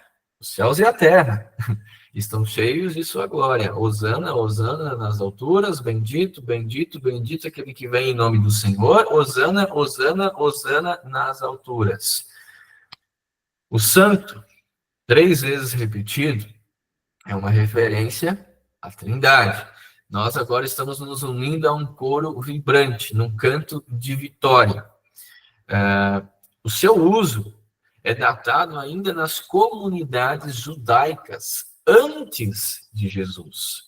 estão cheios de sua glória. Hosana, hosana nas alturas, bendito, bendito, bendito aquele que vem em nome do Senhor. Hosana, hosana, hosana nas alturas. O santo, 3 vezes repetido, é uma referência à Trindade. Nós agora estamos nos unindo a um coro vibrante, num canto de vitória. O seu uso é datado ainda nas comunidades judaicas, antes de Jesus.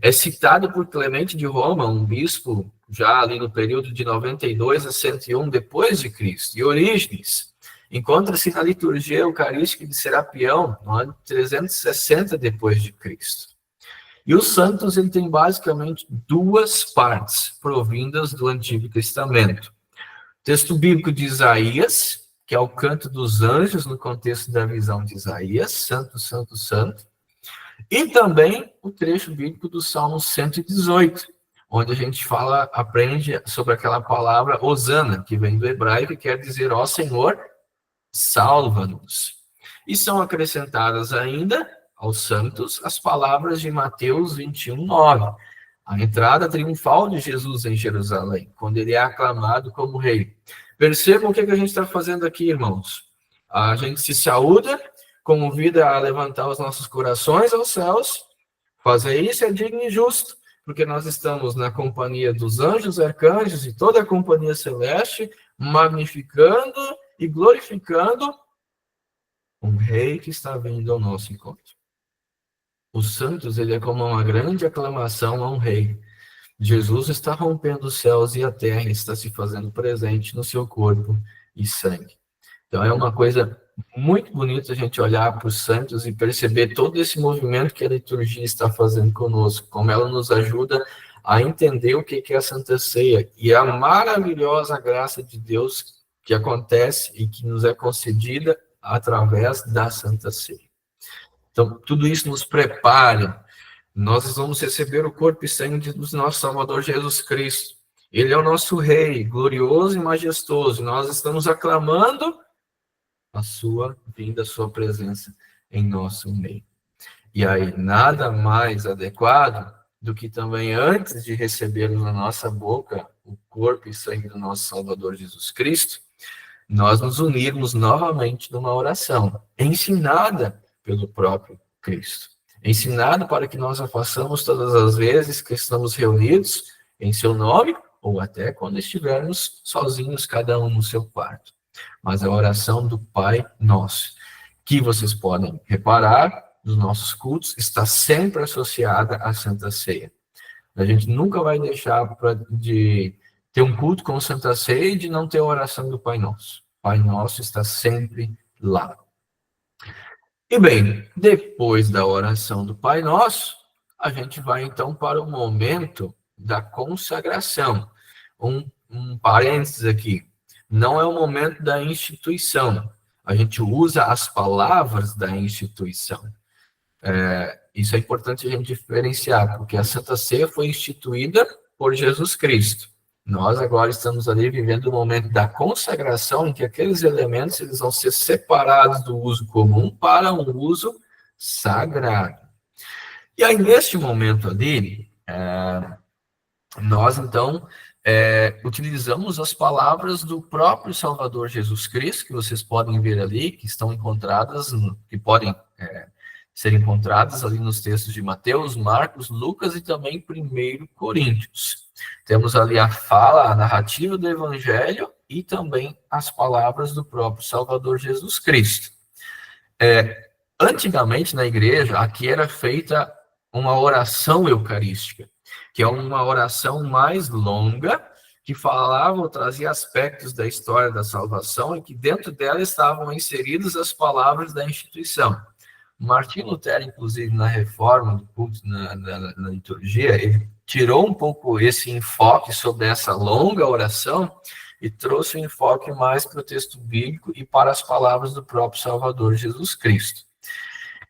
É citado por Clemente de Roma, um bispo já ali no período de 92 a 101 depois de Cristo. E Orígenes encontra-se na liturgia eucarística de Serapião, no ano 360 depois de Cristo. E os santos, ele tem basicamente 2 partes provindas do Antigo Testamento. O texto bíblico de Isaías, que é o canto dos anjos no contexto da visão de Isaías, santo, santo, santo. E também o trecho bíblico do Salmo 118, onde a gente aprende sobre aquela palavra Hosana, que vem do hebraico e quer dizer, ó Senhor, salva-nos. E são acrescentadas ainda aos santos as palavras de Mateus 21:9, a entrada triunfal de Jesus em Jerusalém, quando ele é aclamado como rei. Percebam o que a gente está fazendo aqui, irmãos. A gente se saúda, convida a levantar os nossos corações aos céus. Fazer isso é digno e justo, porque nós estamos na companhia dos anjos, arcanjos e toda a companhia celeste, magnificando e glorificando um rei que está vindo ao nosso encontro. Os santos, ele é como uma grande aclamação a um rei. Jesus está rompendo os céus e a terra, está se fazendo presente no seu corpo e sangue. Então é uma coisa muito bonita a gente olhar para os santos e perceber todo esse movimento que a liturgia está fazendo conosco, como ela nos ajuda a entender o que é a Santa Ceia e a maravilhosa graça de Deus que acontece e que nos é concedida através da Santa Ceia. Então, tudo isso nos prepara. Nós vamos receber o corpo e sangue do nosso Salvador Jesus Cristo. Ele é o nosso Rei, glorioso e majestoso. Nós estamos aclamando a sua vinda, a sua presença em nosso meio. E aí, nada mais adequado do que também, antes de recebermos na nossa boca o corpo e sangue do nosso Salvador Jesus Cristo, nós nos unirmos novamente numa oração, ensinada pelo próprio Cristo. ensinado para que nós a façamos todas as vezes que estamos reunidos em seu nome, ou até quando estivermos sozinhos, cada um no seu quarto. Mas a oração do Pai Nosso, que vocês podem reparar nos nossos cultos, está sempre associada à Santa Ceia. A gente nunca vai deixar de ter um culto com Santa Ceia e de não ter a oração do Pai Nosso. Pai Nosso está sempre lá. E bem, depois da oração do Pai Nosso, a gente vai então para o momento da consagração. Um parênteses aqui, não é o momento da instituição. A gente usa as palavras da instituição. Isso é importante a gente diferenciar, porque a Santa Ceia foi instituída por Jesus Cristo. Nós agora estamos ali vivendo o momento da consagração, em que aqueles elementos eles vão ser separados do uso comum para um uso sagrado. E aí, neste momento ali, nós, então, utilizamos as palavras do próprio Salvador Jesus Cristo, que vocês podem ver ali, que estão encontradas, que podem ser encontradas ali nos textos de Mateus, Marcos, Lucas e também 1 Coríntios. Temos ali a fala, a narrativa do Evangelho e também as palavras do próprio Salvador Jesus Cristo. Antigamente, na igreja, aqui era feita uma oração eucarística, que é uma oração mais longa, que falava ou trazia aspectos da história da salvação e que dentro dela estavam inseridas as palavras da instituição. Martim Lutero, inclusive, na reforma do culto, na liturgia, ele tirou um pouco esse enfoque sobre essa longa oração e trouxe um enfoque mais para o texto bíblico e para as palavras do próprio Salvador Jesus Cristo.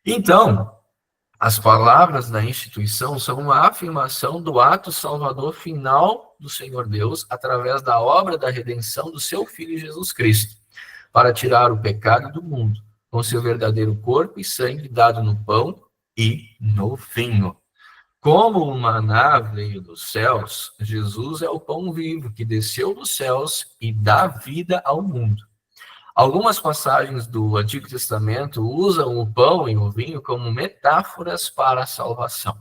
Então, as palavras da instituição são uma afirmação do ato salvador final do Senhor Deus através da obra da redenção do seu Filho Jesus Cristo, para tirar o pecado do mundo, com seu verdadeiro corpo e sangue dado no pão e no vinho. Como o maná veio dos céus, Jesus é o pão vivo que desceu dos céus e dá vida ao mundo. Algumas passagens do Antigo Testamento usam o pão e o vinho como metáforas para a salvação.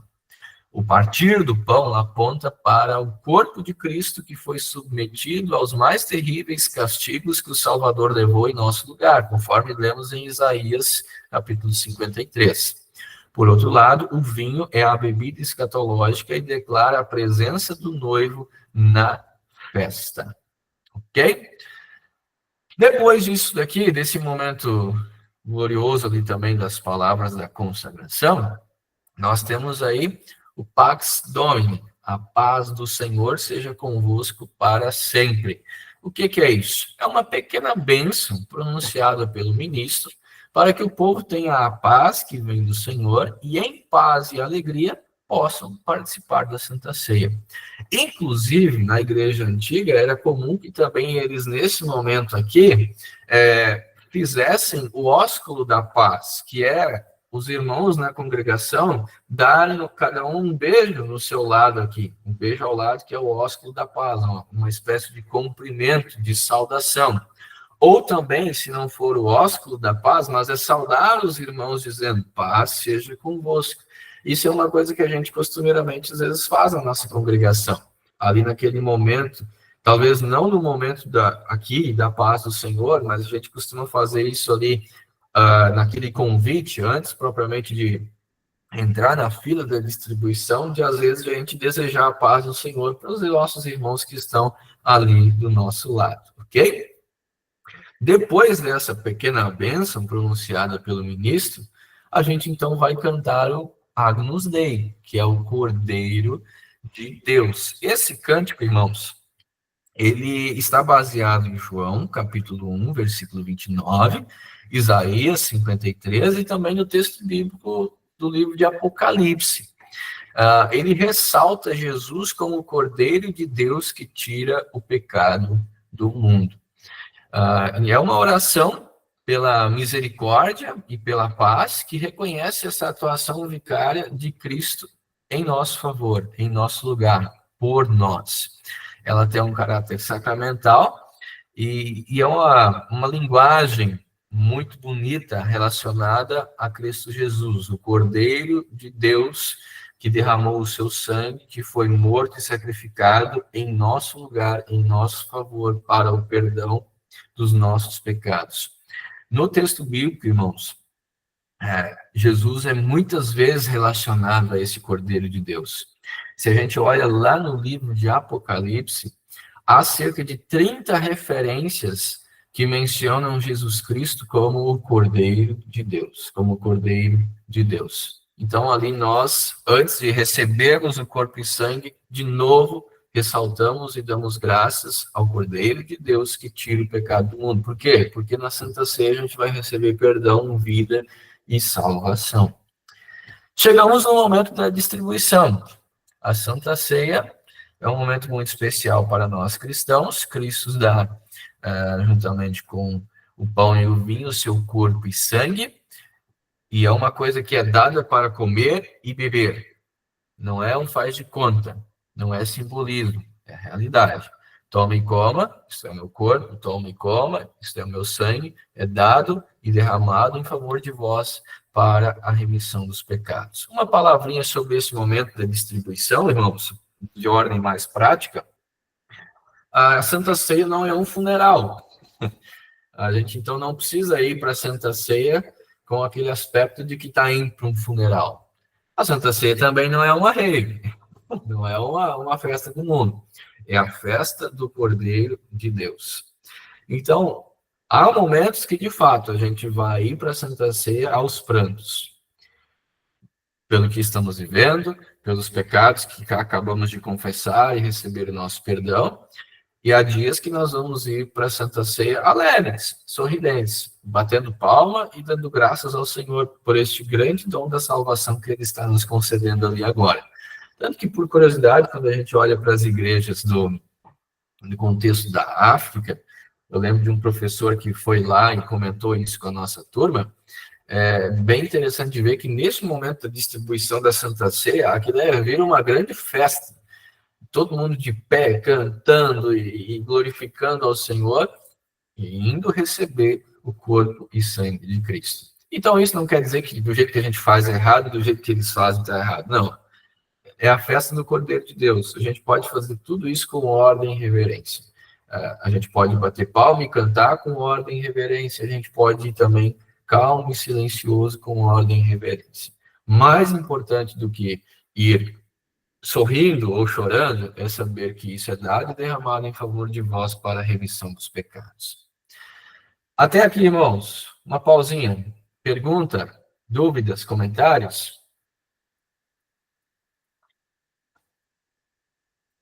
O partir do pão aponta para o corpo de Cristo que foi submetido aos mais terríveis castigos que o Salvador levou em nosso lugar, conforme lemos em Isaías, capítulo 53. Por outro lado, o vinho é a bebida escatológica e declara a presença do noivo na festa. Ok? Depois disso daqui, desse momento glorioso ali também das palavras da consagração, nós temos aí o Pax Domini, a paz do Senhor seja convosco para sempre. O que é isso? É uma pequena bênção pronunciada pelo ministro para que o povo tenha a paz que vem do Senhor e em paz e alegria possam participar da Santa Ceia. Inclusive, na igreja antiga, era comum que também eles, nesse momento aqui, fizessem o ósculo da paz, que era os irmãos na congregação darem cada um beijo no seu lado aqui, um beijo ao lado que é o ósculo da paz, uma espécie de cumprimento, de saudação. Ou também, se não for o ósculo da paz, mas é saudar os irmãos dizendo, paz seja convosco. Isso é uma coisa que a gente costumeiramente às vezes faz na nossa congregação. Ali naquele momento, talvez não no momento aqui da paz do Senhor, mas a gente costuma fazer isso ali naquele convite, antes propriamente de entrar na fila da distribuição, de às vezes a gente desejar a paz do Senhor para os nossos irmãos que estão ali do nosso lado, ok? Depois dessa pequena bênção pronunciada pelo ministro, a gente então vai cantar o Agnus Dei, que é o Cordeiro de Deus. Esse cântico, irmãos, ele está baseado em João, capítulo 1, versículo 29, Isaías 53 e também no texto bíblico do livro de Apocalipse. Ele ressalta Jesus como o Cordeiro de Deus que tira o pecado do mundo. É uma oração pela misericórdia e pela paz que reconhece essa atuação vicária de Cristo em nosso favor, em nosso lugar, por nós. Ela tem um caráter sacramental e é uma linguagem muito bonita relacionada a Cristo Jesus, o Cordeiro de Deus que derramou o seu sangue, que foi morto e sacrificado em nosso lugar, em nosso favor, para o perdão dos nossos pecados. No texto bíblico, irmãos, Jesus é muitas vezes relacionado a esse Cordeiro de Deus. Se a gente olha lá no livro de Apocalipse, há cerca de 30 referências que mencionam Jesus Cristo como o Cordeiro de Deus, como o Cordeiro de Deus. Então, ali nós, antes de recebermos o corpo e sangue, de novo ressaltamos e damos graças ao Cordeiro de Deus que tira o pecado do mundo. Por quê? Porque na Santa Ceia a gente vai receber perdão, vida e salvação. Chegamos no momento da distribuição. A Santa Ceia é um momento muito especial para nós cristãos. Cristo dá, juntamente com o pão e o vinho, seu corpo e sangue, e é uma coisa que é dada para comer e beber. Não é um faz de conta, não é simbolismo, é realidade. Toma e coma, isto é o meu corpo, toma e coma, isto é o meu sangue, é dado e derramado em favor de vós para a remissão dos pecados. Uma palavrinha sobre esse momento da distribuição, irmãos, de ordem mais prática. A Santa Ceia não é um funeral. A gente, então, não precisa ir para a Santa Ceia com aquele aspecto de que está indo para um funeral. A Santa Ceia também não é uma rave, não é uma festa do mundo. É a festa do Cordeiro de Deus. Então, há momentos que, de fato, a gente vai ir para a Santa Ceia aos prantos. Pelo que estamos vivendo, pelos pecados que acabamos de confessar e receber o nosso perdão. E há dias que nós vamos ir para a Santa Ceia alegres, sorridentes, batendo palma e dando graças ao Senhor por este grande dom da salvação que Ele está nos concedendo ali agora. Tanto que, por curiosidade, quando a gente olha para as igrejas no contexto da África, eu lembro de um professor que foi lá e comentou isso com a nossa turma. É bem interessante de ver que, nesse momento da distribuição da Santa Ceia, aquilo vira uma grande festa. Todo mundo de pé, cantando e glorificando ao Senhor, e indo receber o corpo e sangue de Cristo. Então, isso não quer dizer que do jeito que a gente faz é errado, do jeito que eles fazem está errado. Não. É a festa do Cordeiro de Deus. A gente pode fazer tudo isso com ordem e reverência. A gente pode bater palma e cantar com ordem e reverência. A gente pode ir também calmo e silencioso com ordem e reverência. Mais importante do que ir sorrindo ou chorando é saber que isso é dado e derramado em favor de vós para a remissão dos pecados. Até aqui, irmãos, uma pausinha. Pergunta, dúvidas, comentários?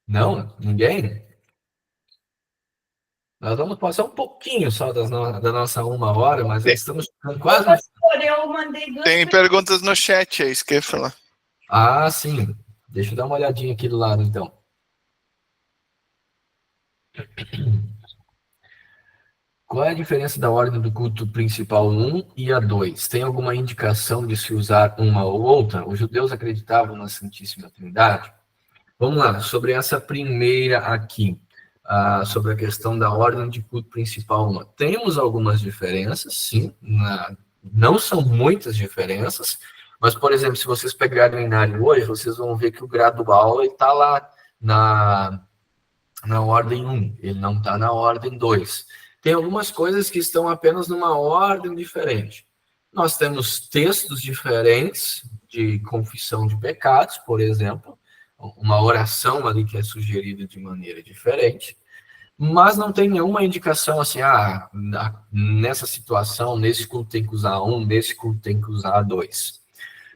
Não? Ninguém? Nós vamos passar um pouquinho só da nossa 1 hora, mas estamos quase... Pastor, eu mandei Tem perguntas no chat, é isso que eu ia falar. Ah, sim. Deixa eu dar uma olhadinha aqui do lado, então. Qual é a diferença da ordem do culto principal 1 e a 2? Tem alguma indicação de se usar uma ou outra? Os judeus acreditavam na Santíssima Trindade? Vamos lá, sobre essa primeira aqui, sobre a questão da ordem de culto principal 1. Temos algumas diferenças, sim, não são muitas diferenças, mas, por exemplo, se vocês pegarem o Inário hoje, vocês vão ver que o gradual está lá na ordem 1, ele não está na ordem 2. Tem algumas coisas que estão apenas numa ordem diferente. Nós temos textos diferentes de confissão de pecados, por exemplo, uma oração ali que é sugerida de maneira diferente, mas não tem nenhuma indicação assim, nessa situação, nesse culto tem que usar 1, nesse culto tem que usar 2.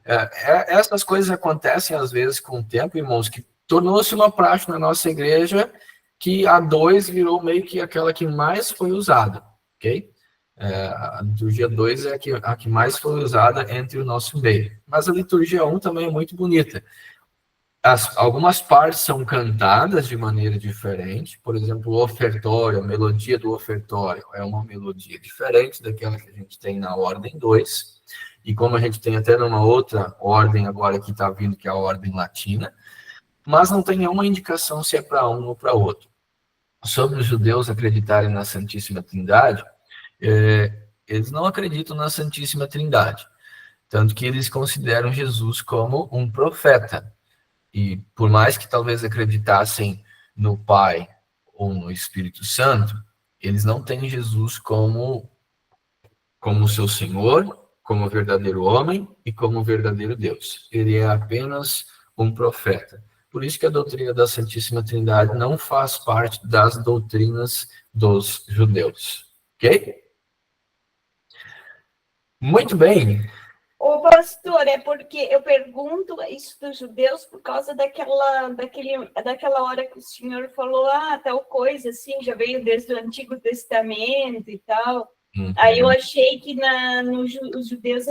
Essas coisas acontecem às vezes com o tempo, irmãos, que tornou-se uma prática na nossa igreja que a 2 virou meio que aquela que mais foi usada, ok? A liturgia 2 é a que mais foi usada entre o nosso meio. Mas a liturgia 1 também é muito bonita. Algumas partes são cantadas de maneira diferente, por exemplo, o ofertório, a melodia do ofertório é uma melodia diferente daquela que a gente tem na ordem 2, e como a gente tem até numa outra ordem agora que está vindo, que é a ordem latina, mas não tem nenhuma indicação se é para um ou para outro. Sobre os judeus acreditarem na Santíssima Trindade, eles não acreditam na Santíssima Trindade. Tanto que eles consideram Jesus como um profeta. E por mais que talvez acreditassem no Pai ou no Espírito Santo, eles não têm Jesus como seu Senhor, como verdadeiro homem e como verdadeiro Deus. Ele é apenas um profeta. Por isso que a doutrina da Santíssima Trindade não faz parte das doutrinas dos judeus. Ok? Muito bem. Ô, pastor, é porque eu pergunto isso dos judeus por causa daquela hora que o senhor falou, tal coisa, assim, já veio desde o Antigo Testamento e tal. Uhum. Aí eu achei que os judeus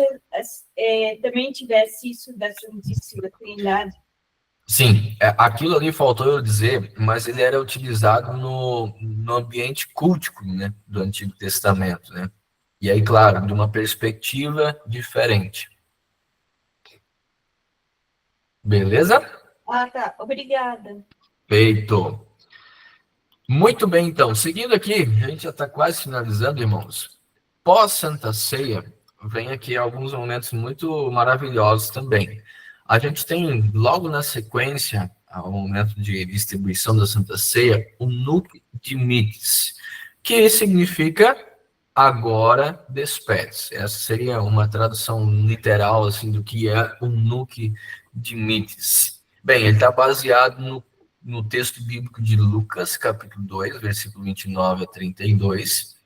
também tivesse isso da Santíssima Trindade. Sim, aquilo ali faltou eu dizer, mas ele era utilizado no ambiente cultico, né, do Antigo Testamento, né? E aí, claro, de uma perspectiva diferente. Beleza? Tá. Obrigada. Feito. Muito bem, então. Seguindo aqui, a gente já está quase finalizando, irmãos. Pós-Santa Ceia, vem aqui alguns momentos muito maravilhosos também. A gente tem, logo na sequência, ao momento de distribuição da Santa Ceia, o Nunc Dimittis, que significa agora despede-se. Essa seria uma tradução literal assim, do que é o Nunc Dimittis. Bem, ele está baseado no texto bíblico de Lucas, capítulo 2, versículo 29 a 32,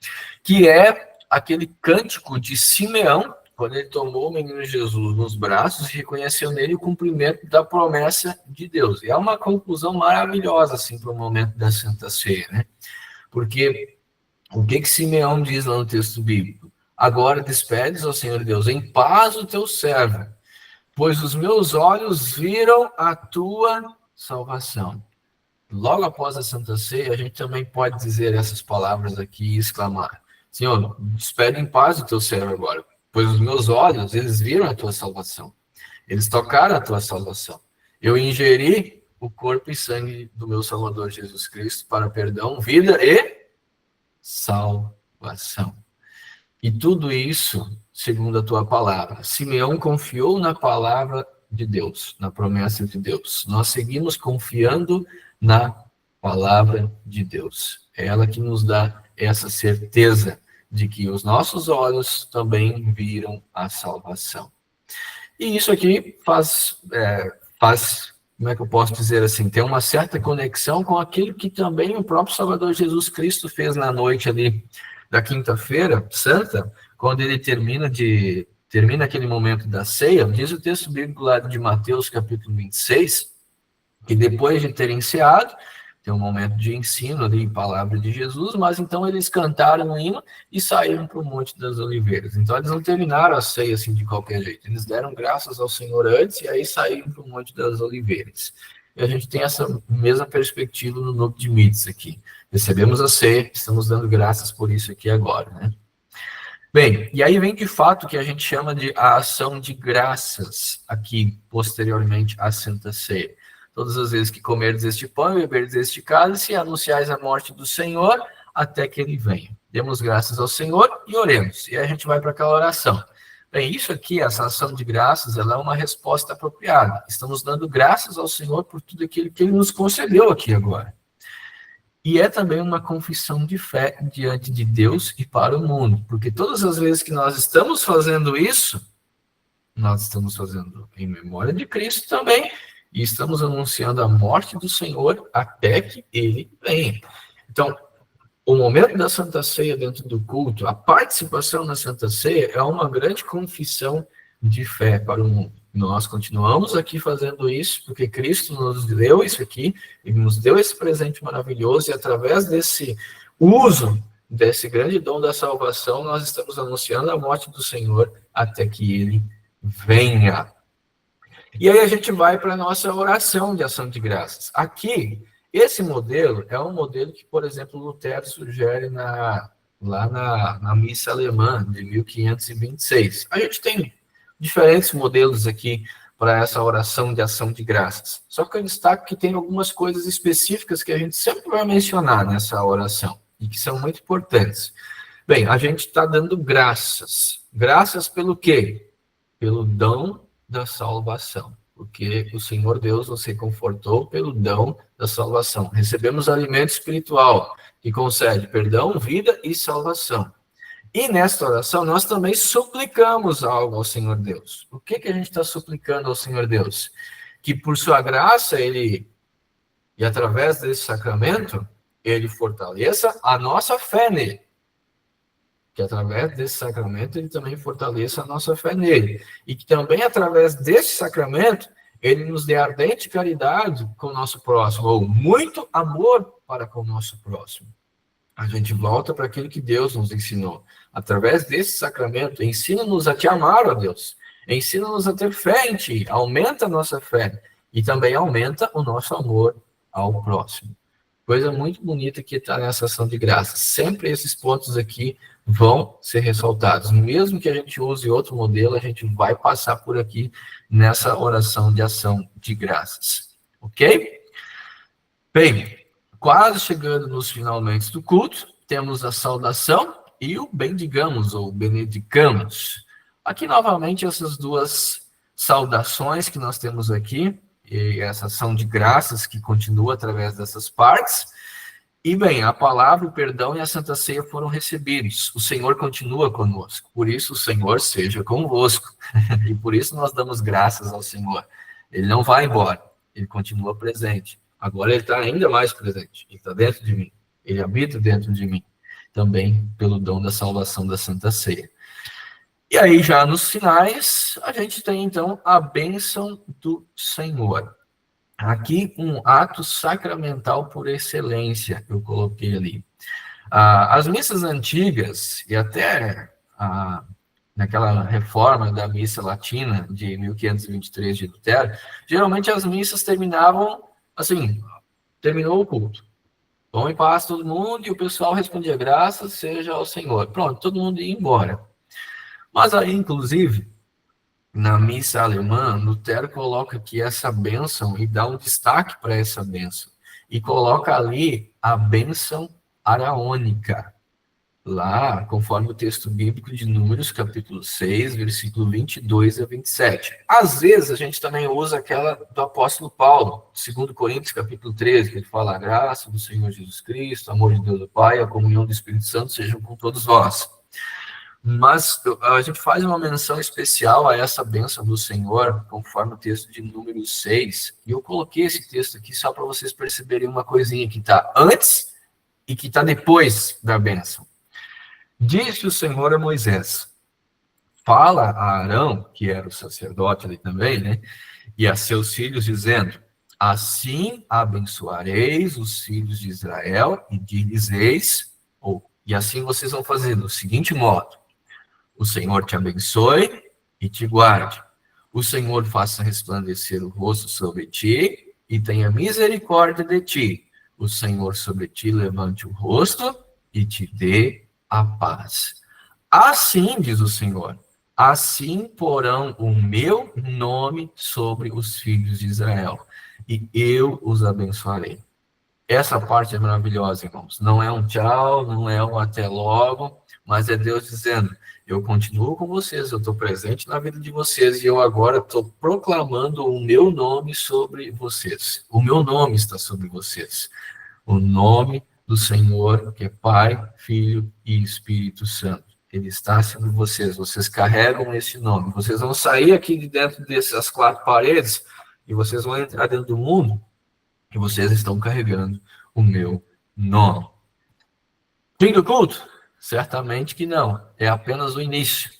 que é aquele cântico de Simeão, quando ele tomou o menino Jesus nos braços e reconheceu nele o cumprimento da promessa de Deus. E é uma conclusão maravilhosa assim, para o momento da Santa Ceia, né? Porque o que Simeão diz lá no texto bíblico? Agora despedes, ó Senhor Deus, em paz o teu servo, pois os meus olhos viram a tua salvação. Logo após a Santa Ceia, a gente também pode dizer essas palavras aqui e exclamar: Senhor, despede em paz o teu servo agora, pois os meus olhos, eles viram a tua salvação. Eles tocaram a tua salvação. Eu ingeri o corpo e sangue do meu Salvador Jesus Cristo para perdão, vida e salvação. E tudo isso, segundo a tua palavra. Simeão confiou na palavra de Deus, na promessa de Deus. Nós seguimos confiando na palavra de Deus. É ela que nos dá essa certeza de que os nossos olhos também viram a salvação. E isso aqui faz, como é que eu posso dizer assim, tem uma certa conexão com aquilo que também o próprio Salvador Jesus Cristo fez na noite ali da quinta-feira santa, quando ele termina aquele momento da ceia. Diz o texto bíblico lá de Mateus, capítulo 26, que depois de terem ceado, tem um momento de ensino ali, em palavra de Jesus, mas então eles cantaram o hino e saíram para o Monte das Oliveiras. Então eles não terminaram a ceia assim de qualquer jeito, eles deram graças ao Senhor antes e aí saíram para o Monte das Oliveiras. E a gente tem essa mesma perspectiva no Nunc Dimittis aqui. Recebemos a ceia, estamos dando graças por isso aqui agora, né? Bem, e aí vem de fato o que a gente chama de a ação de graças aqui, posteriormente à Santa Ceia. Todas as vezes que comerdes este pão e beberdes este cálice, anunciais a morte do Senhor até que ele venha. Demos graças ao Senhor e oremos. E aí a gente vai para aquela oração. Bem, isso aqui, essa ação de graças, ela é uma resposta apropriada. Estamos dando graças ao Senhor por tudo aquilo que ele nos concedeu aqui agora. E é também uma confissão de fé diante de Deus e para o mundo. Porque todas as vezes que nós estamos fazendo isso, nós estamos fazendo em memória de Cristo também, e estamos anunciando a morte do Senhor até que ele venha. Então, o momento da Santa Ceia dentro do culto, a participação na Santa Ceia é uma grande confissão de fé para o mundo. Nós continuamos aqui fazendo isso porque Cristo nos deu isso aqui, Ele nos deu esse presente maravilhoso, e através desse uso desse grande dom da salvação, nós estamos anunciando a morte do Senhor até que ele venha. E aí a gente vai para a nossa oração de ação de graças. Aqui, esse modelo é um modelo que, por exemplo, Lutero sugere lá na missa alemã de 1526. A gente tem diferentes modelos aqui para essa oração de ação de graças. Só que eu destaco que tem algumas coisas específicas que a gente sempre vai mencionar nessa oração e que são muito importantes. Bem, a gente está dando graças. Graças pelo quê? Pelo dom da salvação. Porque o Senhor Deus nos reconfortou pelo dom da salvação. Recebemos alimento espiritual, que concede perdão, vida e salvação. E nesta oração, nós também suplicamos algo ao Senhor Deus. O que a gente está suplicando ao Senhor Deus? Que por sua graça, Ele, e através desse sacramento, Ele fortaleça a nossa fé nele. Que através desse sacramento, Ele também fortaleça a nossa fé nele. E que também, através desse sacramento, Ele nos dê ardente caridade com o nosso próximo, ou muito amor para com o nosso próximo. A gente volta para aquilo que Deus nos ensinou. Através desse sacramento, ensina-nos a te amar, ó Deus. Ensina-nos a ter fé em Ti. Aumenta a nossa fé. E também aumenta o nosso amor ao próximo. Coisa muito bonita que está nessa ação de graça. Sempre esses pontos aqui vão ser ressaltados. Mesmo que a gente use outro modelo, a gente vai passar por aqui nessa oração de ação de graças. Ok? Bem, quase chegando nos finalmente do culto, temos a saudação e o bendigamos, ou benedicamos. Aqui, novamente, essas duas saudações que nós temos aqui, e essa ação de graças que continua através dessas partes. E, bem, a palavra, o perdão e a Santa Ceia foram recebidos. O Senhor continua conosco. Por isso, o Senhor seja convosco. E por isso nós damos graças ao Senhor. Ele não vai embora. Ele continua presente. Agora ele está ainda mais presente. Ele está dentro de mim. Ele habita dentro de mim. Também pelo dom da salvação da Santa Ceia. E aí, já nos finais, a gente tem, então, a bênção do Senhor. Aqui, um ato sacramental por excelência, eu coloquei ali. As missas antigas, e até naquela reforma da missa latina de 1523 de Lutero, geralmente as missas terminavam assim, terminou o culto. Bom em paz todo mundo, e o pessoal respondia, graças seja ao Senhor. Pronto, todo mundo ia embora. Mas aí, inclusive, na missa alemã, Lutero coloca aqui essa bênção e dá um destaque para essa bênção. E coloca ali a bênção araônica. Lá, conforme o texto bíblico de Números, capítulo 6, versículo 22 a 27. Às vezes, a gente também usa aquela do apóstolo Paulo, 2 Coríntios, capítulo 13, que ele fala, a graça do Senhor Jesus Cristo, o amor de Deus do Pai, a comunhão do Espírito Santo sejam com todos vós. Mas a gente faz uma menção especial a essa bênção do Senhor, conforme o texto de Números 6. E eu coloquei esse texto aqui só para vocês perceberem uma coisinha que está antes e que está depois da bênção. Disse o Senhor a Moisés, fala a Arão, que era o sacerdote ali também, né? E a seus filhos, dizendo, assim abençoareis os filhos de Israel e dizeis, e assim vocês vão fazer do seguinte modo, o Senhor te abençoe e te guarde. O Senhor faça resplandecer o rosto sobre ti e tenha misericórdia de ti. O Senhor sobre ti levante o rosto e te dê a paz. Assim, diz o Senhor, assim porão o meu nome sobre os filhos de Israel e eu os abençoarei. Essa parte é maravilhosa, irmãos. Não é um tchau, não é um até logo, mas é Deus dizendo, eu continuo com vocês, eu estou presente na vida de vocês e eu agora estou proclamando o meu nome sobre vocês. O meu nome está sobre vocês. O nome do Senhor, que é Pai, Filho e Espírito Santo. Ele está sobre vocês. Vocês carregam esse nome. Vocês vão sair aqui de dentro dessas 4 paredes e vocês vão entrar dentro do mundo e vocês estão carregando o meu nome. Fim do culto? Certamente que não. É apenas o início.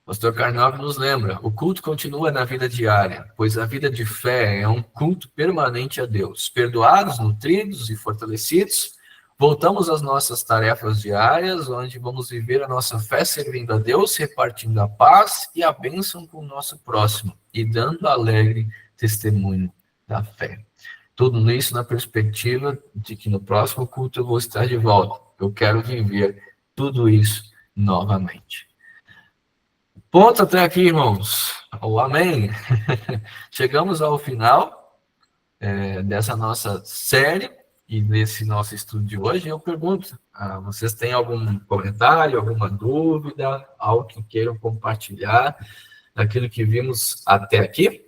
O pastor Carnal nos lembra, o culto continua na vida diária, pois a vida de fé é um culto permanente a Deus. Perdoados, nutridos e fortalecidos, voltamos às nossas tarefas diárias, onde vamos viver a nossa fé servindo a Deus, repartindo a paz e a bênção com o nosso próximo e dando alegre testemunho da fé. Tudo isso na perspectiva de que no próximo culto eu vou estar de volta. Eu quero viver tudo isso novamente. Ponto até aqui, irmãos. O amém. Chegamos ao final dessa nossa série E nesse nosso estudo de hoje, eu pergunto, vocês têm algum comentário, alguma dúvida, algo que queiram compartilhar daquilo que vimos até aqui?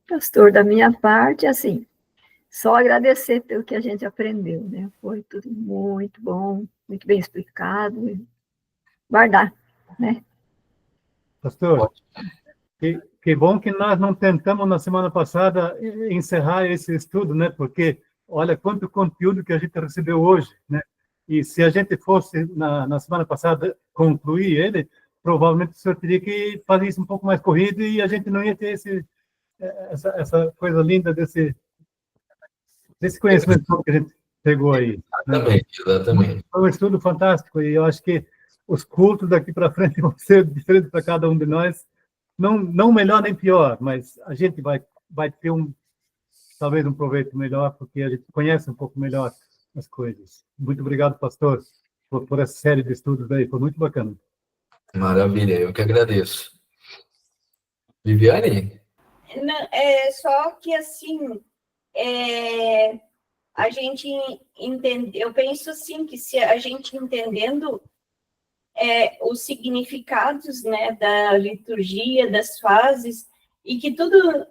Pastor, da minha parte, assim, só agradecer pelo que a gente aprendeu, né? Foi tudo muito bom, muito bem explicado, guardar, né? Pastor, que bom que nós não tentamos na semana passada encerrar esse estudo, né? Porque olha quanto conteúdo que a gente recebeu hoje, né? E se a gente fosse na semana passada concluir ele, provavelmente o senhor teria que fazer isso um pouco mais corrido e a gente não ia ter essa coisa linda desse conhecimento que a gente pegou aí. Né? Exatamente. Foi um estudo fantástico e eu acho que os cultos daqui para frente vão ser diferentes para cada um de nós. Não melhor nem pior, mas a gente vai ter talvez um proveito melhor, porque a gente conhece um pouco melhor as coisas. Muito obrigado, pastor, por essa série de estudos aí, foi muito bacana. Maravilha, eu que agradeço. Viviane? Só que, assim, a gente entende, eu penso, assim, que se a gente entendendo os significados, né, da liturgia, das fases, e que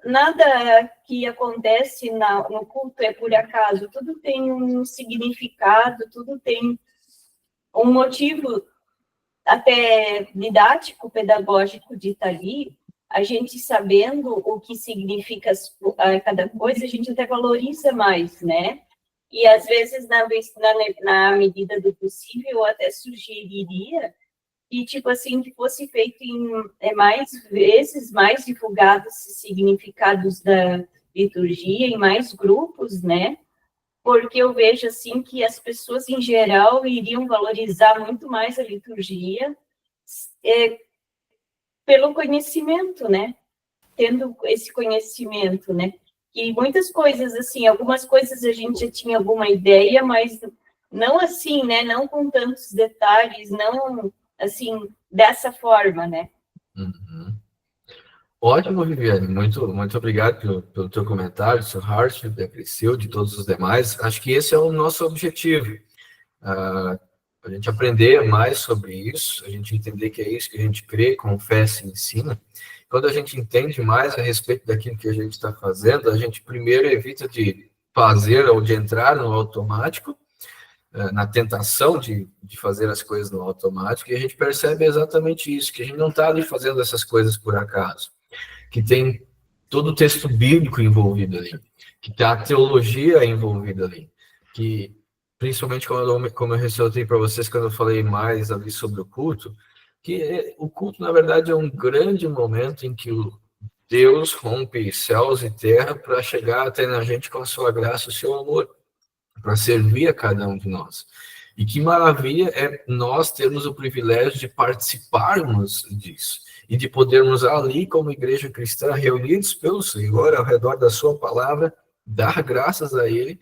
nada que acontece no culto é por acaso, tudo tem um significado, tudo tem um motivo até didático, pedagógico de estar ali. A gente sabendo o que significa cada coisa, a gente até valoriza mais, né? E às vezes, na medida do possível, eu até sugeriria que, tipo assim, que fosse feito mais vezes, mais divulgados esses significados da liturgia, em mais grupos, né? Porque eu vejo, assim, que as pessoas, em geral, iriam valorizar muito mais a liturgia pelo conhecimento, né? Tendo esse conhecimento, né? E muitas coisas, assim, algumas coisas a gente já tinha alguma ideia, mas não assim, né? Não com tantos detalhes, não, assim, dessa forma, né? Uhum. Ótimo, Viviane. Muito obrigado pelo teu comentário, Sr. Hart, da Priscila, de todos os demais. Acho que esse é o nosso objetivo. A gente aprender mais sobre isso, a gente entender que é isso que a gente crê, confessa e ensina. Quando a gente entende mais a respeito daquilo que a gente está fazendo, a gente primeiro evita de fazer ou de entrar no automático, na tentação de fazer as coisas no automático, e a gente percebe exatamente isso, que a gente não está ali fazendo essas coisas por acaso, que tem todo o texto bíblico envolvido ali, que tem a teologia envolvida ali, que, principalmente como eu ressaltei para vocês quando eu falei mais ali sobre o culto, que o culto, na verdade, é um grande momento em que Deus rompe céus e terra para chegar até na gente com a sua graça e o seu amor, para servir a cada um de nós. E que maravilha é nós termos o privilégio de participarmos disso e de podermos ali, como igreja cristã, reunidos pelo Senhor, ao redor da sua palavra, dar graças a Ele,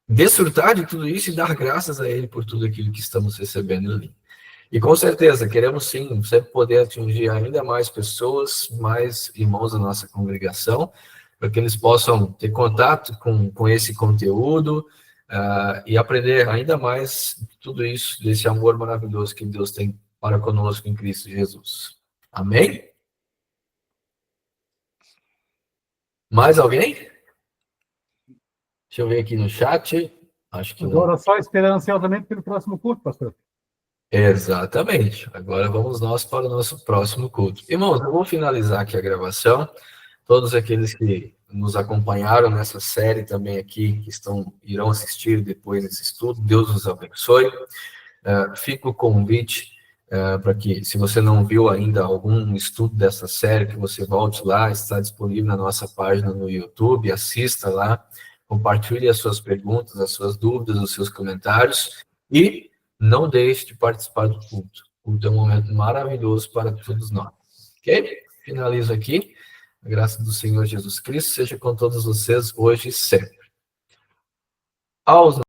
desfrutar de tudo isso e dar graças a Ele por tudo aquilo que estamos recebendo ali. E com certeza, queremos sim, sempre poder atingir ainda mais pessoas, mais irmãos da nossa congregação, para que eles possam ter contato com esse conteúdo, e aprender ainda mais de tudo isso, desse amor maravilhoso que Deus tem para conosco em Cristo Jesus. Amém? Mais alguém? Deixa eu ver aqui no chat. Acho que Agora não. só esperando ansiosamente pelo próximo culto, pastor. Exatamente. Agora vamos nós para o nosso próximo culto. Irmãos, eu vou finalizar aqui a gravação. Todos aqueles que nos acompanharam nessa série também aqui, que irão assistir depois desse estudo, Deus os abençoe. Fica o convite para que, se você não viu ainda algum estudo dessa série, que você volte lá, está disponível na nossa página no YouTube, assista lá, compartilhe as suas perguntas, as suas dúvidas, os seus comentários, e não deixe de participar do culto. O culto é um momento maravilhoso para todos nós. Ok? Finalizo aqui. A graça do Senhor Jesus Cristo seja com todos vocês hoje e sempre. Aos